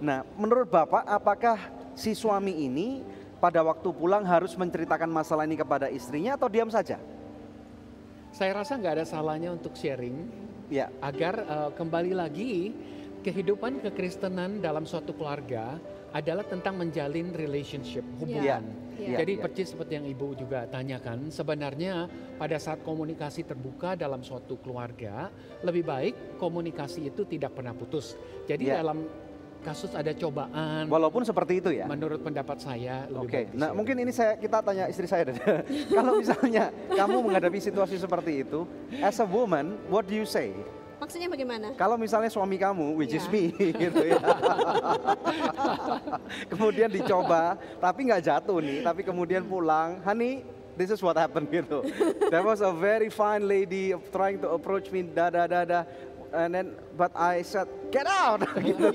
Speaker 2: Nah, menurut Bapak, apakah si suami ini pada waktu pulang harus menceritakan masalah ini kepada istrinya atau diam saja?
Speaker 5: Saya rasa nggak ada salahnya untuk sharing, agar kembali lagi kehidupan kekristenan dalam suatu keluarga adalah tentang menjalin relationship, hubungan. Jadi persis seperti yang Ibu juga tanyakan, sebenarnya pada saat komunikasi terbuka dalam suatu keluarga, lebih baik komunikasi itu tidak pernah putus. Jadi dalam kasus ada cobaan,
Speaker 2: walaupun seperti itu ya,
Speaker 5: menurut pendapat saya lebih baik.
Speaker 2: Nah mungkin ini kita tanya istri saya deh. Kalau misalnya kamu menghadapi situasi seperti itu, as a woman, what do you say?
Speaker 3: Maksudnya bagaimana?
Speaker 2: Kalau misalnya suami kamu, which is me, gitu ya. Kemudian dicoba, tapi nggak jatuh nih, tapi kemudian pulang, honey, this is what happened gitu. There was a very fine lady trying to approach me, and then but I said get out gitu.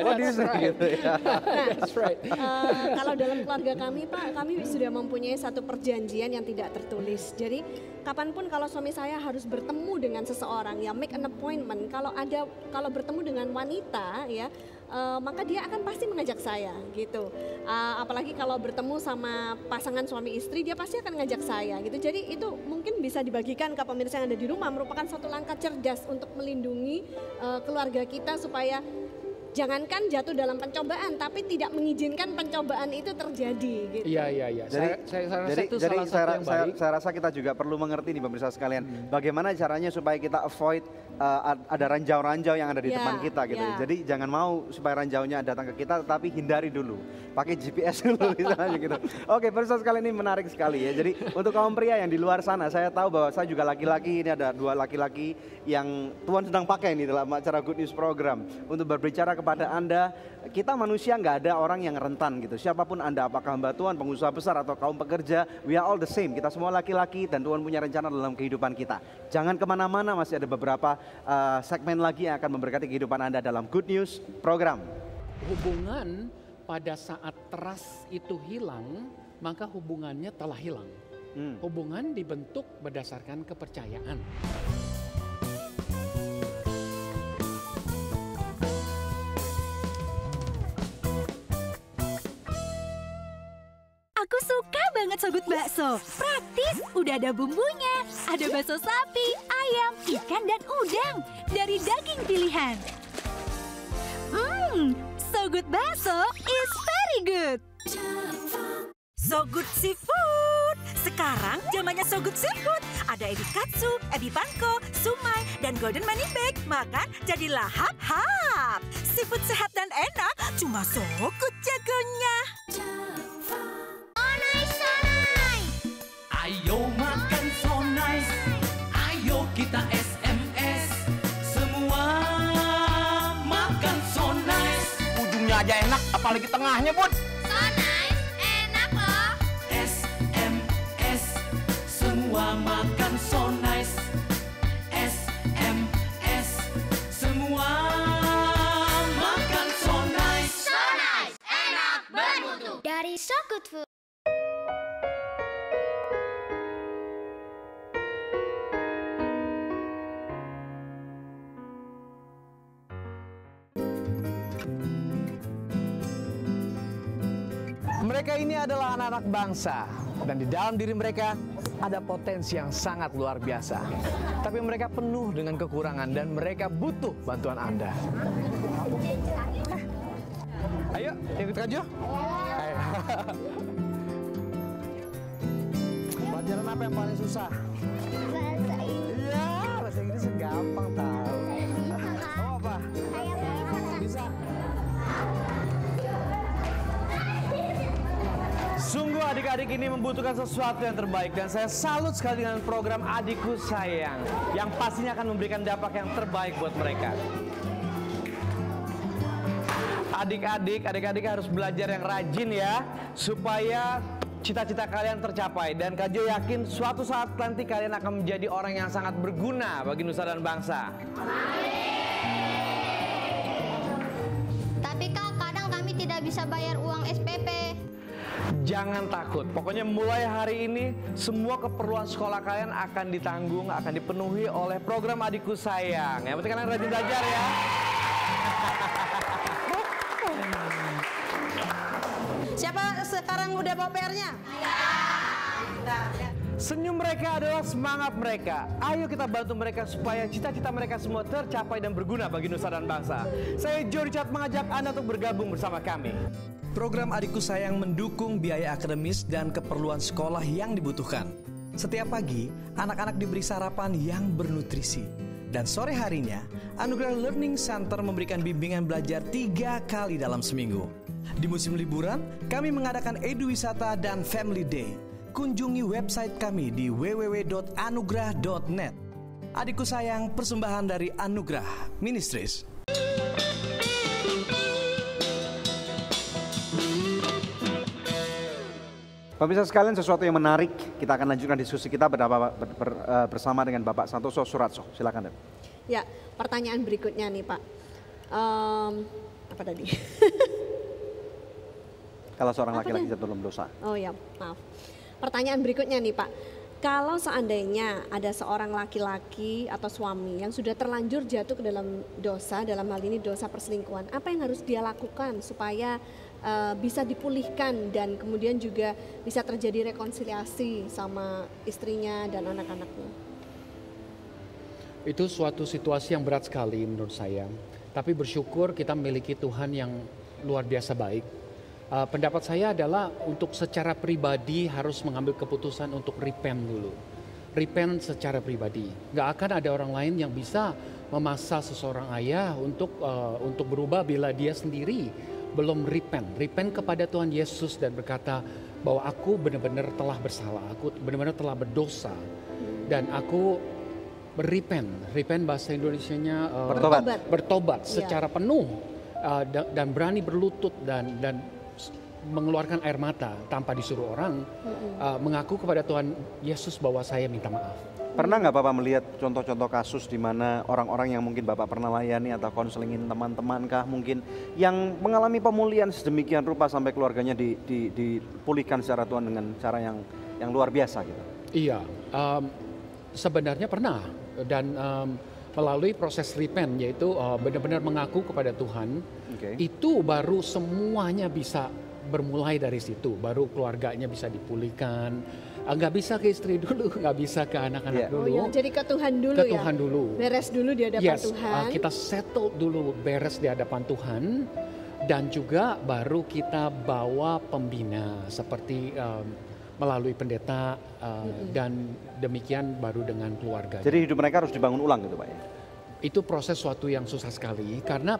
Speaker 2: What do you say gitu ya?
Speaker 5: That's right.
Speaker 3: Kalau dalam keluarga kami Pak, kami sudah mempunyai satu perjanjian yang tidak tertulis. Jadi kapanpun kalau suami saya harus bertemu dengan seseorang, ya make an appointment. Kalau bertemu dengan wanita ya, maka dia akan pasti mengajak saya gitu. Apalagi kalau bertemu sama pasangan suami istri, dia pasti akan ngajak saya gitu. Jadi itu mungkin bisa dibagikan ke pemirsa yang ada di rumah, merupakan suatu langkah cerdas untuk melindungi keluarga kita supaya jangankan jatuh dalam pencobaan, tapi tidak mengizinkan pencobaan itu terjadi. Gitu.
Speaker 5: Iya. Saya rasa itu salah satu yang baik.
Speaker 2: Saya rasa kita juga perlu mengerti nih pemirsa sekalian, bagaimana caranya supaya kita avoid ada ranjau-ranjau yang ada di depan kita gitu. Jadi jangan mau supaya ranjaunya datang ke kita, tetapi hindari dulu, pakai GPS dulu misalnya gitu. Oke, pemirsa sekalian, ini menarik sekali ya. Jadi untuk kaum pria yang di luar sana, saya tahu bahwa saya juga laki-laki, ini ada 2 laki-laki yang Tuhan sedang pakai nih dalam acara Good News Program untuk berbicara kepada Anda. Kita manusia nggak ada orang yang rentan gitu. Siapapun Anda, apakah hamba Tuhan, pengusaha besar atau kaum pekerja, we are all the same. Kita semua laki-laki dan Tuhan punya rencana dalam kehidupan kita. Jangan kemana-mana, masih ada beberapa segmen lagi yang akan memberkati kehidupan Anda dalam Good News Program.
Speaker 5: Hubungan pada saat trust itu hilang, maka hubungannya telah hilang. Hubungan dibentuk berdasarkan kepercayaan.
Speaker 6: Aku suka banget Sogut Bakso. Praktis, udah ada bumbunya. Ada bakso sapi, ayam, ikan, dan udang. Dari daging pilihan. Sogut Bakso is very good. Sogut Seafood. Sekarang zamannya Sogut Seafood. Ada ebi katsu, ebi panko, sumai, dan golden money bag. Makan jadi lahap-hap. Seafood sehat dan enak, cuma Sogut jagonya.
Speaker 7: Ayo makan so nice, ayo kita SMS, semua makan so nice.
Speaker 8: Ujungnya aja enak, apalagi tengahnya, Bud.
Speaker 9: So nice, enak loh.
Speaker 7: SMS, semua makan so nice.
Speaker 13: Mereka ini adalah anak-anak bangsa, dan di dalam diri mereka ada potensi yang sangat luar biasa. Tapi mereka penuh dengan kekurangan dan mereka butuh bantuan Anda. Ayo, ikut Kak Jo. Ayo. Pelajaran apa yang paling susah?
Speaker 9: Bahasa Inggris.
Speaker 13: Iya, bahasa Inggris gampang tahu. Oh apa? Bisa. Sungguh adik-adik ini membutuhkan sesuatu yang terbaik dan saya salut sekali dengan program Adikku Sayang yang pastinya akan memberikan dampak yang terbaik buat mereka. Adik-adik harus belajar yang rajin ya supaya cita-cita kalian tercapai dan Kak Jo yakin suatu saat nanti kalian akan menjadi orang yang sangat berguna bagi nusa dan bangsa.
Speaker 9: Tapi Kak, kadang kami tidak bisa bayar uang SPP.
Speaker 13: Jangan takut, pokoknya mulai hari ini semua keperluan sekolah kalian akan ditanggung, akan dipenuhi oleh program Adikku Sayang. Yang penting kalian rajin belajar ya.
Speaker 14: Siapa sekarang udah bawa PR-nya?
Speaker 13: Senyum mereka adalah semangat mereka. Ayo kita bantu mereka supaya cita-cita mereka semua tercapai dan berguna bagi nusa dan bangsa. Saya Joe Richard mengajak Anda untuk bergabung bersama kami. Program Adikku Sayang mendukung biaya akademis dan keperluan sekolah yang dibutuhkan. Setiap pagi, anak-anak diberi sarapan yang bernutrisi. Dan sore harinya, Anugerah Learning Center memberikan bimbingan belajar 3 kali dalam seminggu. Di musim liburan, kami mengadakan Edu Wisata dan Family Day. Kunjungi website kami di www.anugrah.net. Adikku Sayang, persembahan dari Anugerah Ministries.
Speaker 2: Pemirsa sekalian, sesuatu yang menarik, kita akan lanjutkan diskusi kita bersama dengan Bapak Santoso Suratso. Silakan, Dep.
Speaker 3: Ya, pertanyaan berikutnya nih Pak. Apa tadi?
Speaker 2: Kalau seorang laki-laki jatuh dalam dosa.
Speaker 3: Oh ya, maaf. Pertanyaan berikutnya nih Pak. Kalau seandainya ada seorang laki-laki atau suami yang sudah terlanjur jatuh ke dalam dosa, dalam hal ini dosa perselingkuhan, apa yang harus dia lakukan supaya bisa dipulihkan dan kemudian juga bisa terjadi rekonsiliasi sama istrinya dan anak-anaknya?
Speaker 5: Itu suatu situasi yang berat sekali menurut saya. Tapi bersyukur kita memiliki Tuhan yang luar biasa baik. Pendapat saya adalah untuk secara pribadi harus mengambil keputusan untuk repent dulu. Repent secara pribadi. Gak akan ada orang lain yang bisa memaksa seseorang ayah untuk berubah bila dia sendiri belum repent kepada Tuhan Yesus dan berkata bahwa aku benar-benar telah bersalah, aku benar-benar telah berdosa dan aku repent bahasa Indonesianya bertobat secara penuh dan berani berlutut dan mengeluarkan air mata tanpa disuruh orang, mengaku kepada Tuhan Yesus bahwa saya minta maaf.
Speaker 2: Pernah nggak Bapak melihat contoh-contoh kasus di mana orang-orang yang mungkin Bapak pernah layani atau konselingin teman-teman kah mungkin yang mengalami pemulihan sedemikian rupa sampai keluarganya dipulihkan secara Tuhan dengan cara yang luar biasa gitu?
Speaker 5: Iya, sebenarnya pernah dan melalui proses repent yaitu benar-benar mengaku kepada Tuhan, itu baru semuanya bisa bermulai dari situ, baru keluarganya bisa dipulihkan. Nggak bisa ke istri dulu, nggak bisa ke anak-anak dulu.
Speaker 3: Oh ya, jadi ke Tuhan dulu
Speaker 5: ke Tuhan dulu.
Speaker 3: Beres dulu di hadapan Tuhan.
Speaker 5: Kita settle dulu, beres di hadapan Tuhan. Dan juga baru kita bawa pembina seperti melalui pendeta dan demikian baru dengan keluarga.
Speaker 2: Jadi hidup mereka harus dibangun ulang gitu Pak ya?
Speaker 5: Itu proses suatu yang susah sekali karena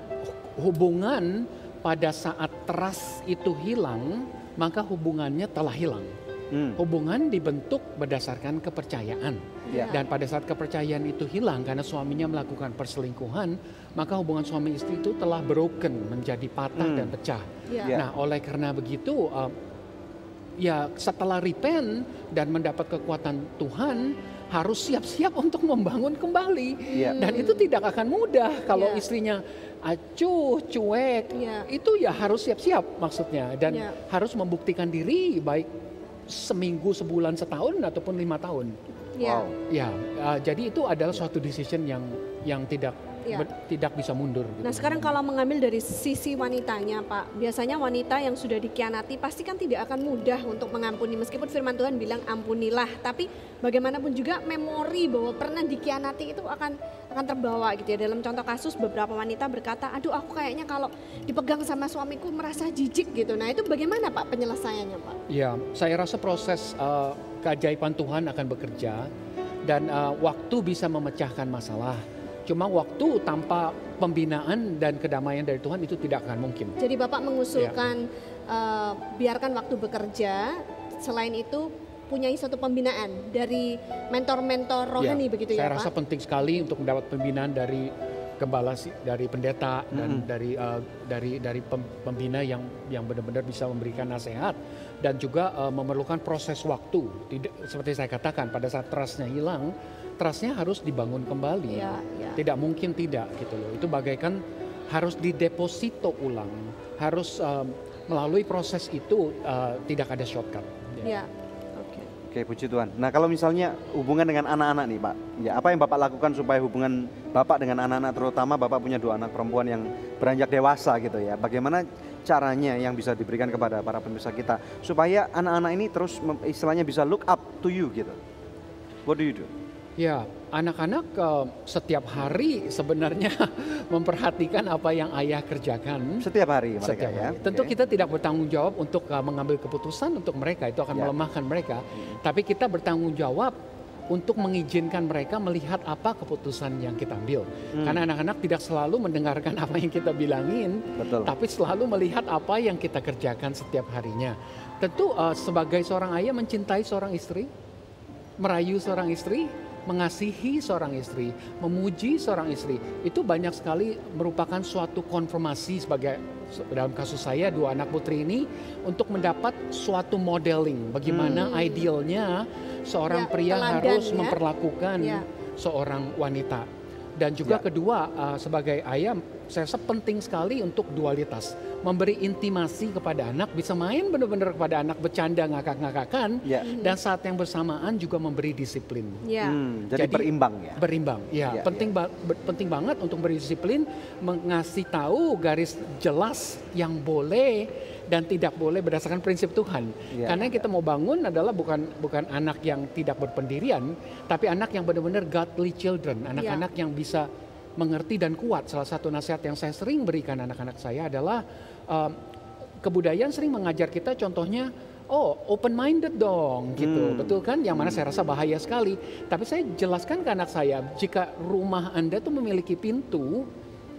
Speaker 5: hubungan pada saat trust itu hilang, maka hubungannya telah hilang. Hubungan dibentuk berdasarkan kepercayaan. Dan pada saat kepercayaan itu hilang karena suaminya melakukan perselingkuhan, maka hubungan suami istri itu telah broken, menjadi patah dan pecah. Nah, oleh karena begitu, ya setelah repent dan mendapat kekuatan Tuhan, harus siap-siap untuk membangun kembali. Dan itu tidak akan mudah kalau istrinya acuh, cuek. Itu ya harus siap-siap maksudnya. Dan harus membuktikan diri baik seminggu, sebulan, setahun ataupun 5 tahun. Jadi itu adalah suatu decision yang tidak
Speaker 3: Ya.
Speaker 5: tidak bisa mundur. Gitu.
Speaker 3: Nah sekarang kalau mengambil dari sisi wanitanya Pak, biasanya wanita yang sudah dikhianati pasti kan tidak akan mudah untuk mengampuni. Meskipun firman Tuhan bilang ampunilah, tapi bagaimanapun juga memori bahwa pernah dikhianati itu akan terbawa gitu ya. Dalam contoh kasus beberapa wanita berkata, aduh aku kayaknya kalau dipegang sama suamiku merasa jijik gitu. Nah itu bagaimana Pak penyelesaiannya Pak?
Speaker 5: Ya, saya rasa proses keajaiban Tuhan akan bekerja dan waktu bisa memecahkan masalah. Cuma waktu tanpa pembinaan dan kedamaian dari Tuhan itu tidak akan mungkin.
Speaker 3: Jadi Bapak mengusulkan biarkan waktu bekerja, selain itu punya suatu pembinaan dari mentor-mentor rohani begitu ya Pak?
Speaker 5: Saya rasa penting sekali untuk mendapat pembinaan dari gembala, dari pendeta dan dari pembina yang benar-benar bisa memberikan nasihat dan juga memerlukan proses waktu. Seperti saya katakan, pada saat trustnya hilang, trustnya harus dibangun kembali. Tidak mungkin tidak gitu loh. Itu bagaikan harus dideposito ulang, harus melalui proses itu, tidak ada shortcut.
Speaker 2: Oke, puji Tuhan. Nah kalau misalnya hubungan dengan anak-anak nih Pak, ya apa yang Bapak lakukan supaya hubungan Bapak dengan anak-anak, terutama Bapak punya 2 anak perempuan yang beranjak dewasa gitu ya, bagaimana caranya yang bisa diberikan kepada para pemirsa kita supaya anak-anak ini terus istilahnya bisa look up to you gitu. What do you do?
Speaker 5: Ya, anak-anak setiap hari sebenarnya memperhatikan apa yang ayah kerjakan.
Speaker 2: Setiap hari mereka
Speaker 5: setiap
Speaker 2: ya.
Speaker 5: Tentu kita tidak bertanggung jawab untuk mengambil keputusan untuk mereka, itu akan melemahkan mereka. Tapi kita bertanggung jawab untuk mengizinkan mereka melihat apa keputusan yang kita ambil. Karena anak-anak tidak selalu mendengarkan apa yang kita bilangin, tapi selalu melihat apa yang kita kerjakan setiap harinya. Tentu sebagai seorang ayah mencintai seorang istri, merayu seorang istri, mengasihi seorang istri, memuji seorang istri, itu banyak sekali merupakan suatu konfirmasi sebagai dalam kasus saya 2 anak putri ini untuk mendapat suatu modeling bagaimana idealnya seorang pria harus memperlakukan seorang wanita. Dan juga kedua sebagai ayah saya rasa penting sekali untuk dualitas, memberi intimasi kepada anak, bisa main benar-benar kepada anak, bercanda ngakak-ngakakan, dan saat yang bersamaan juga memberi disiplin.
Speaker 2: Jadi berimbang ya.
Speaker 5: Berimbang, ya. Penting banget untuk beri disiplin, mengasih tahu garis jelas yang boleh dan tidak boleh berdasarkan prinsip Tuhan. Karena yang kita mau bangun adalah bukan anak yang tidak berpendirian, tapi anak yang benar-benar godly children, anak-anak yang bisa mengerti dan kuat. Salah satu nasihat yang saya sering berikan anak-anak saya adalah kebudayaan sering mengajar kita, contohnya open minded dong gitu, betul kan? Yang mana saya rasa bahaya sekali. Tapi saya jelaskan ke anak saya, jika rumah Anda tuh memiliki pintu,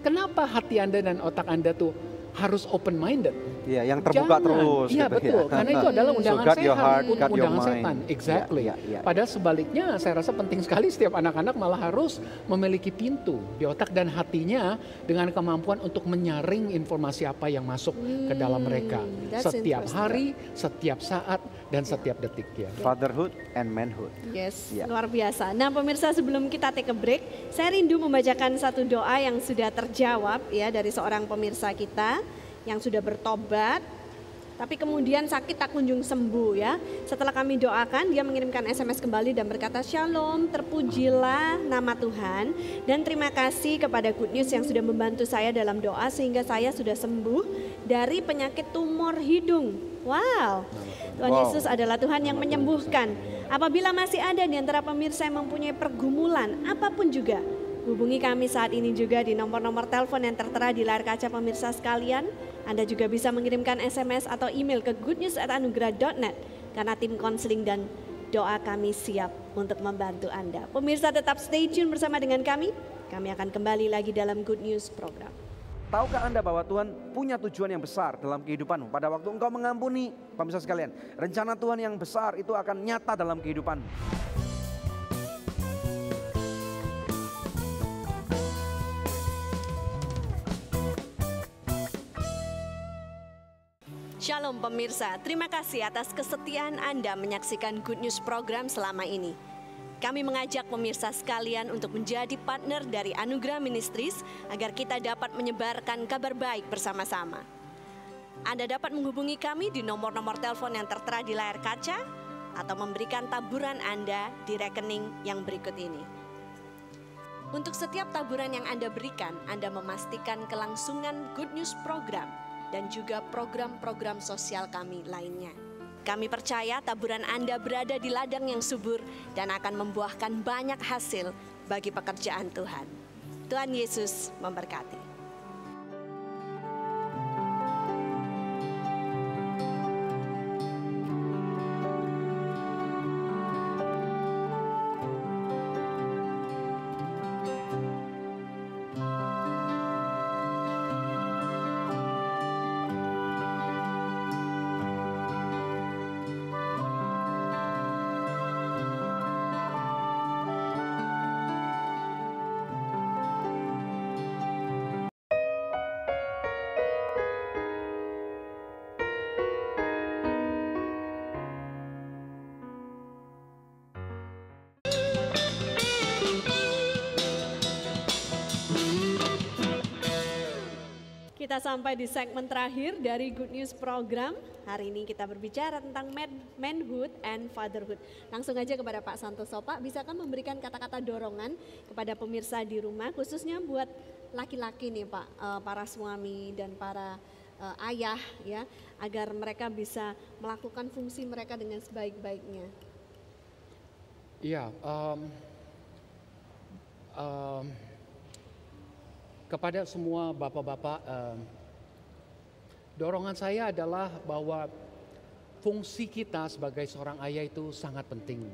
Speaker 5: kenapa hati Anda dan otak Anda tuh harus open minded?
Speaker 2: Iya, yang terbuka terus.
Speaker 5: Iya
Speaker 2: gitu,
Speaker 5: betul, karena itu adalah undangan setan, undangan setan.
Speaker 2: Mind.
Speaker 5: Exactly. Padahal sebaliknya, saya rasa penting sekali setiap anak-anak malah harus memiliki pintu di otak dan hatinya dengan kemampuan untuk menyaring informasi apa yang masuk ke dalam mereka setiap hari, setiap saat, dan setiap detik ya.
Speaker 2: Fatherhood and manhood.
Speaker 3: Yes, luar biasa. Nah pemirsa, sebelum kita take a break, saya rindu membacakan satu doa yang sudah terjawab ya dari seorang pemirsa kita yang sudah bertobat, tapi kemudian sakit tak kunjung sembuh ya. Setelah kami doakan, dia mengirimkan SMS kembali dan berkata, Shalom, terpujilah nama Tuhan dan terima kasih kepada Good News yang sudah membantu saya dalam doa sehingga saya sudah sembuh dari penyakit tumor hidung. Wow, Tuhan Yesus adalah Tuhan yang menyembuhkan. Apabila masih ada di antara pemirsa yang mempunyai pergumulan apapun juga, hubungi kami saat ini juga di nomor-nomor telepon yang tertera di layar kaca pemirsa sekalian. Anda juga bisa mengirimkan SMS atau email ke goodnews@anugerah.net karena tim konseling dan doa kami siap untuk membantu Anda. Pemirsa tetap stay tune bersama dengan kami. Kami akan kembali lagi dalam Good News program.
Speaker 2: Tahukah Anda bahwa Tuhan punya tujuan yang besar dalam kehidupanmu? Pada waktu engkau mengampuni, pemirsa sekalian, rencana Tuhan yang besar itu akan nyata dalam kehidupanmu.
Speaker 10: Shalom pemirsa, terima kasih atas kesetiaan Anda menyaksikan Good News program selama ini. Kami mengajak pemirsa sekalian untuk menjadi partner dari Anugerah Ministries agar kita dapat menyebarkan kabar baik bersama-sama. Anda dapat menghubungi kami di nomor-nomor telepon yang tertera di layar kaca atau memberikan taburan Anda di rekening yang berikut ini. Untuk setiap taburan yang Anda berikan, Anda memastikan kelangsungan Good News program dan juga program-program sosial kami lainnya. Kami percaya taburan Anda berada di ladang yang subur dan akan membuahkan banyak hasil bagi pekerjaan Tuhan. Tuhan Yesus memberkati.
Speaker 3: Kita sampai di segmen terakhir dari Good News program. Hari ini kita berbicara tentang manhood and fatherhood. Langsung aja kepada Pak Santoso. Pak, bisakah memberikan kata-kata dorongan kepada pemirsa di rumah, khususnya buat laki-laki nih Pak, para suami dan para ayah ya, agar mereka bisa melakukan fungsi mereka dengan sebaik-baiknya.
Speaker 5: Iya, kepada semua bapak-bapak, dorongan saya adalah bahwa fungsi kita sebagai seorang ayah itu sangat penting.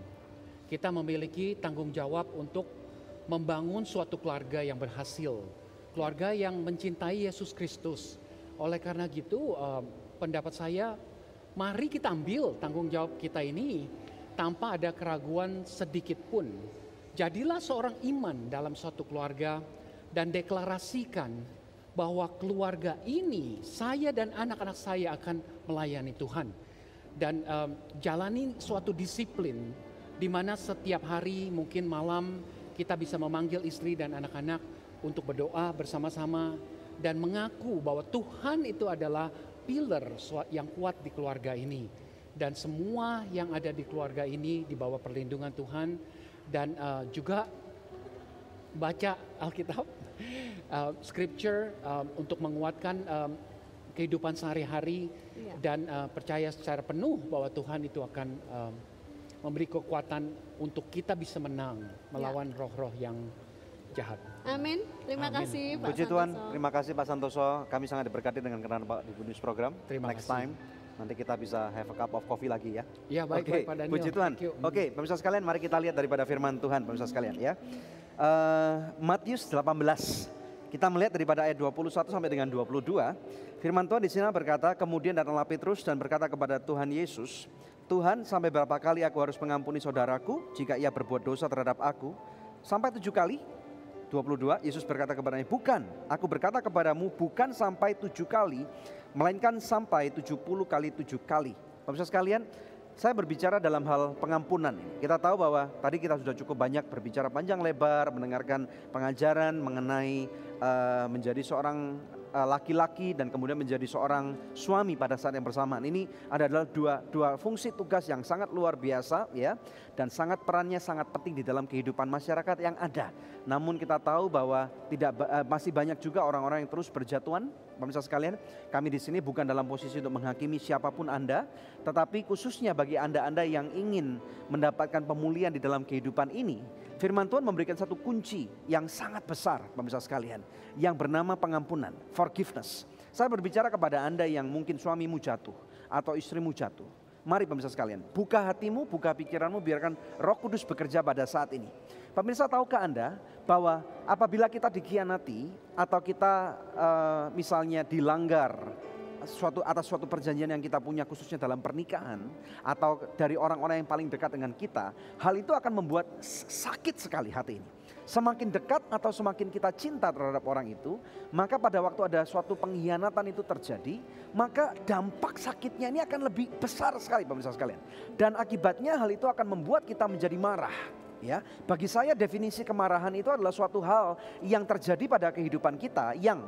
Speaker 5: Kita memiliki tanggung jawab untuk membangun suatu keluarga yang berhasil, keluarga yang mencintai Yesus Kristus. Oleh karena gitu, pendapat saya, mari kita ambil tanggung jawab kita ini tanpa ada keraguan sedikit pun. Jadilah seorang iman dalam suatu keluarga dan deklarasikan bahwa keluarga ini, saya dan anak-anak saya akan melayani Tuhan. Dan jalani suatu disiplin di mana setiap hari, mungkin malam, kita bisa memanggil istri dan anak-anak untuk berdoa bersama-sama dan mengaku bahwa Tuhan itu adalah pilar yang kuat di keluarga ini. Dan semua yang ada di keluarga ini di bawah perlindungan Tuhan, dan juga baca Alkitab, scripture untuk menguatkan kehidupan sehari-hari, dan percaya secara penuh bahwa Tuhan itu akan memberi kekuatan untuk kita bisa menang melawan roh-roh yang jahat.
Speaker 3: Amin. Terima kasih Pak
Speaker 2: Puji
Speaker 3: Santoso.
Speaker 2: Tuhan, terima kasih Pak Santoso. Kami sangat diberkati dengan kenalan Pak di Good News program. Next time nanti kita bisa have a cup of coffee lagi ya.
Speaker 5: Iya, baik, baik Pak Daniel.
Speaker 2: Puji Tuhan. Oke, pemirsa sekalian, mari kita lihat daripada firman Tuhan, pemirsa sekalian ya. Matius 18. Kita melihat daripada ayat 21 sampai dengan 22. Firman Tuhan di sini berkata, kemudian datanglah Petrus dan berkata kepada Tuhan Yesus, Tuhan, sampai berapa kali aku harus mengampuni saudaraku jika ia berbuat dosa terhadap aku? Sampai 7 kali? 22, Yesus berkata kepadanya, bukan, aku berkata kepadamu bukan sampai 7 kali, melainkan sampai 70 kali 7 kali. Pemirsa sekalian, saya berbicara dalam hal pengampunan. Kita tahu bahwa tadi kita sudah cukup banyak berbicara panjang lebar, mendengarkan pengajaran mengenai menjadi seorang laki-laki dan kemudian menjadi seorang suami pada saat yang bersamaan. Ini adalah dua fungsi tugas yang sangat luar biasa ya, dan perannya sangat penting di dalam kehidupan masyarakat yang ada. Namun kita tahu bahwa masih banyak juga orang-orang yang terus berjatuhan. Pemirsa sekalian, kami di sini bukan dalam posisi untuk menghakimi siapapun Anda, tetapi khususnya bagi Anda-Anda yang ingin mendapatkan pemulihan di dalam kehidupan ini, firman Tuhan memberikan satu kunci yang sangat besar, pemirsa sekalian, yang bernama pengampunan, forgiveness. Saya berbicara kepada Anda yang mungkin suamimu jatuh atau istrimu jatuh. Mari pemirsa sekalian, buka hatimu, buka pikiranmu, biarkan Roh Kudus bekerja pada saat ini. Pemirsa, tahukah Anda bahwa apabila kita dikhianati atau kita misalnya dilanggar atas suatu perjanjian yang kita punya khususnya dalam pernikahan atau dari orang-orang yang paling dekat dengan kita, hal itu akan membuat sakit sekali hati ini. Semakin dekat atau semakin kita cinta terhadap orang itu, maka pada waktu ada suatu pengkhianatan itu terjadi, maka dampak sakitnya ini akan lebih besar sekali pemirsa sekalian. Dan akibatnya hal itu akan membuat kita menjadi marah. Ya, bagi saya definisi kemarahan itu adalah suatu hal yang terjadi pada kehidupan kita yang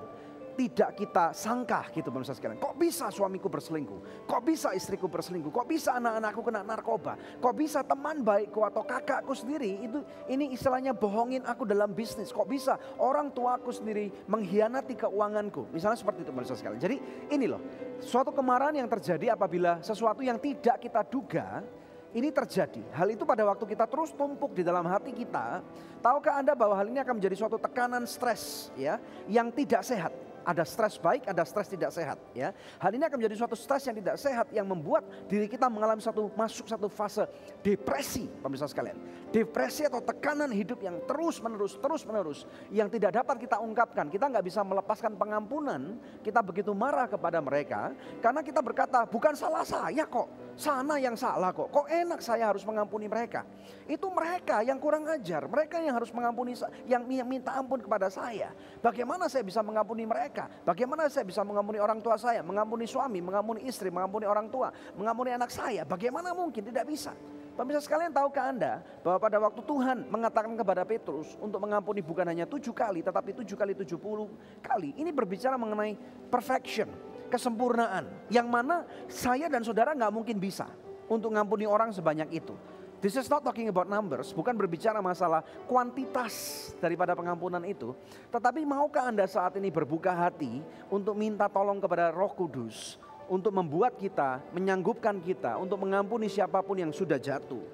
Speaker 2: tidak kita sangka gitu pemirsa sekalian. Kok bisa suamiku berselingkuh? Kok bisa istriku berselingkuh? Kok bisa anak-anakku kena narkoba? Kok bisa teman baikku atau kakakku sendiri ini istilahnya bohongin aku dalam bisnis? Kok bisa orang tuaku sendiri mengkhianati keuanganku? Misalnya seperti itu pemirsa sekalian. Jadi ini loh, suatu kemarahan yang terjadi apabila sesuatu yang tidak kita duga ini terjadi. Hal itu pada waktu kita terus tumpuk di dalam hati kita. Tahukah Anda bahwa hal ini akan menjadi suatu tekanan stres ya, yang tidak sehat. Ada stres baik, ada stres tidak sehat ya. Hal ini akan menjadi suatu stres yang tidak sehat yang membuat diri kita mengalami masuk satu fase depresi, pemirsa sekalian. Depresi atau tekanan hidup yang terus menerus yang tidak dapat kita ungkapkan. Kita nggak bisa melepaskan pengampunan. Kita begitu marah kepada mereka karena kita berkata, bukan salah saya kok, sana yang salah kok. Kok enak saya harus mengampuni mereka? Itu mereka yang kurang ajar, mereka yang harus mengampuni, yang minta ampun kepada saya. Bagaimana saya bisa mengampuni mereka? Bagaimana saya bisa mengampuni orang tua saya, mengampuni suami, mengampuni istri, mengampuni orang tua, mengampuni anak saya? Bagaimana mungkin? Tidak bisa. Pemirsa sekalian, tahukah Anda bahwa pada waktu Tuhan mengatakan kepada Petrus untuk mengampuni bukan hanya 7 kali tetapi 7 kali 70 kali. Ini berbicara mengenai perfection, kesempurnaan. Yang mana saya dan saudara nggak mungkin bisa untuk mengampuni orang sebanyak itu. This is not talking about numbers, bukan berbicara masalah kuantitas daripada pengampunan itu. Tetapi maukah Anda saat ini berbuka hati untuk minta tolong kepada Roh Kudus untuk membuat kita, menyanggupkan kita untuk mengampuni siapapun yang sudah jatuh.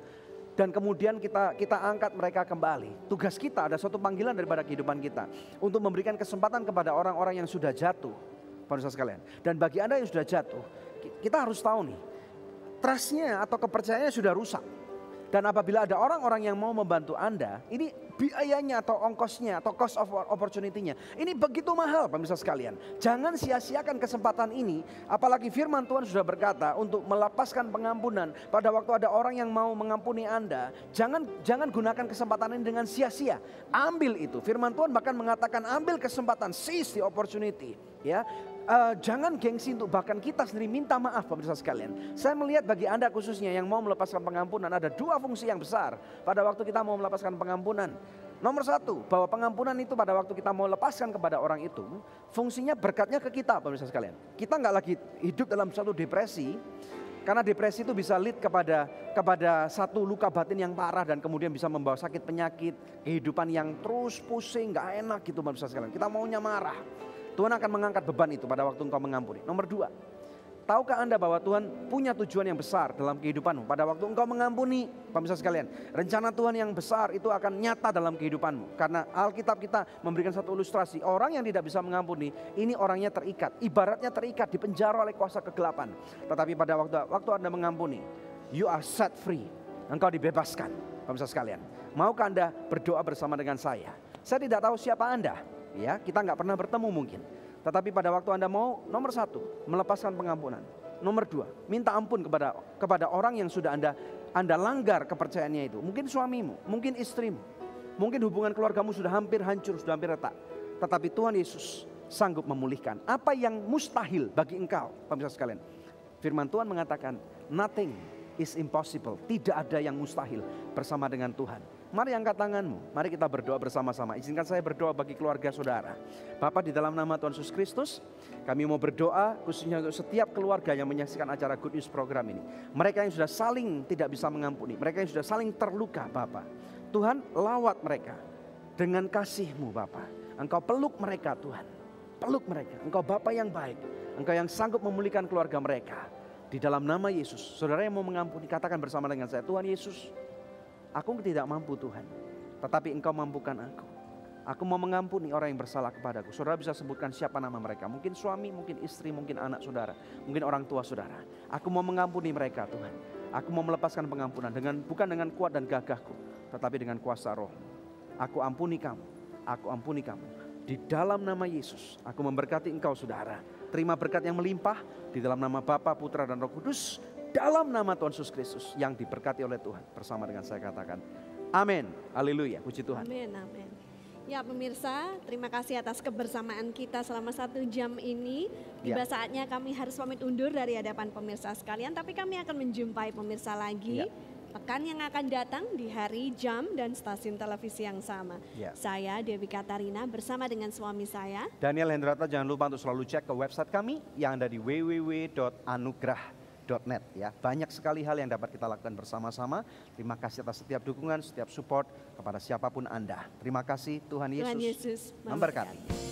Speaker 2: Dan kemudian kita angkat mereka kembali. Tugas kita, ada suatu panggilan daripada kehidupan kita untuk memberikan kesempatan kepada orang-orang yang sudah jatuh, pemirsa sekalian. Dan bagi Anda yang sudah jatuh, kita harus tahu nih, trustnya atau kepercayaannya sudah rusak. Dan apabila ada orang-orang yang mau membantu Anda, ini biayanya atau ongkosnya atau cost of opportunity-nya ini begitu mahal pemirsa sekalian. Jangan sia-siakan kesempatan ini, apalagi firman Tuhan sudah berkata untuk melepaskan pengampunan pada waktu ada orang yang mau mengampuni Anda. Jangan gunakan kesempatan ini dengan sia-sia. Ambil itu. Firman Tuhan bahkan mengatakan ambil kesempatan, seize the opportunity, ya. Jangan gengsi untuk bahkan kita sendiri minta maaf pemirsa sekalian. Saya melihat bagi Anda khususnya yang mau melepaskan pengampunan, ada 2 fungsi yang besar pada waktu kita mau melepaskan pengampunan. Nomor 1, bahwa pengampunan itu pada waktu kita mau lepaskan kepada orang itu, fungsinya berkatnya ke kita pemirsa sekalian. Kita nggak lagi hidup dalam suatu depresi, karena depresi itu bisa lead kepada satu luka batin yang parah dan kemudian bisa membawa sakit penyakit, kehidupan yang terus pusing, nggak enak gitu pemirsa sekalian. Kita maunya marah. Tuhan akan mengangkat beban itu pada waktu engkau mengampuni. Nomor 2, tahukah Anda bahwa Tuhan punya tujuan yang besar dalam kehidupanmu pada waktu engkau mengampuni, pemirsa sekalian. Rencana Tuhan yang besar itu akan nyata dalam kehidupanmu. Karena Alkitab kita memberikan satu ilustrasi. Orang yang tidak bisa mengampuni, ini orangnya terikat. Ibaratnya terikat, dipenjara oleh kuasa kegelapan. Tetapi pada waktu Anda mengampuni, you are set free. Engkau dibebaskan, pemirsa sekalian. Maukah Anda berdoa bersama dengan saya? Saya tidak tahu siapa Anda. Ya, kita nggak pernah bertemu mungkin. Tetapi pada waktu Anda mau, nomor 1, melepaskan pengampunan. Nomor 2, minta ampun kepada orang yang sudah Anda langgar kepercayaannya itu. Mungkin suamimu, mungkin istrimu, mungkin hubungan keluargamu sudah hampir hancur, sudah hampir retak. Tetapi Tuhan Yesus sanggup memulihkan. Apa yang mustahil bagi engkau, pemirsa sekalian? Firman Tuhan mengatakan, nothing is impossible. Tidak ada yang mustahil bersama dengan Tuhan. Mari angkat tanganmu, mari kita berdoa bersama-sama. Izinkan saya berdoa bagi keluarga saudara. Bapa, di dalam nama Tuhan Yesus Kristus, kami mau berdoa khususnya untuk setiap keluarga yang menyaksikan acara Good News program ini. Mereka yang sudah saling tidak bisa mengampuni, mereka yang sudah saling terluka, Bapa. Tuhan, lawat mereka dengan kasih-Mu, Bapa. Engkau peluk mereka, Tuhan. Peluk mereka. Engkau Bapa yang baik. Engkau yang sanggup memulihkan keluarga mereka. Di dalam nama Yesus, saudara yang mau mengampuni, katakan bersama dengan saya, Tuhan Yesus, aku tidak mampu Tuhan, tetapi Engkau mampukan aku. Aku mau mengampuni orang yang bersalah kepadaku. Saudara bisa sebutkan siapa nama mereka. Mungkin suami, mungkin istri, mungkin anak saudara, mungkin orang tua saudara. Aku mau mengampuni mereka Tuhan. Aku mau melepaskan pengampunan bukan dengan kuat dan gagahku, tetapi dengan kuasa Roh. Aku ampuni kamu. Aku ampuni kamu. Di dalam nama Yesus, aku memberkati engkau saudara. Terima berkat yang melimpah di dalam nama Bapa, Putra dan Roh Kudus. Dalam nama Tuhan Yesus Kristus yang diberkati oleh Tuhan. Bersama dengan saya katakan, amin. Haleluya, puji Tuhan.
Speaker 3: Amin, amin. Ya pemirsa, terima kasih atas kebersamaan kita selama 1 jam ini. Tiba saatnya kami harus pamit undur dari hadapan pemirsa sekalian. Tapi kami akan menjumpai pemirsa lagi pekan yang akan datang di hari, jam, dan stasiun televisi yang sama.
Speaker 2: Ya.
Speaker 3: Saya Dewi Katarina bersama dengan suami saya.
Speaker 2: Daniel Hendrata, jangan lupa untuk selalu cek ke website kami yang ada di www.anugrah.net ya. Banyak sekali hal yang dapat kita lakukan bersama-sama. Terima kasih atas setiap dukungan, setiap support kepada siapapun Anda. Terima kasih, Tuhan Yesus,
Speaker 3: Tuhan Yesus
Speaker 2: memberkati.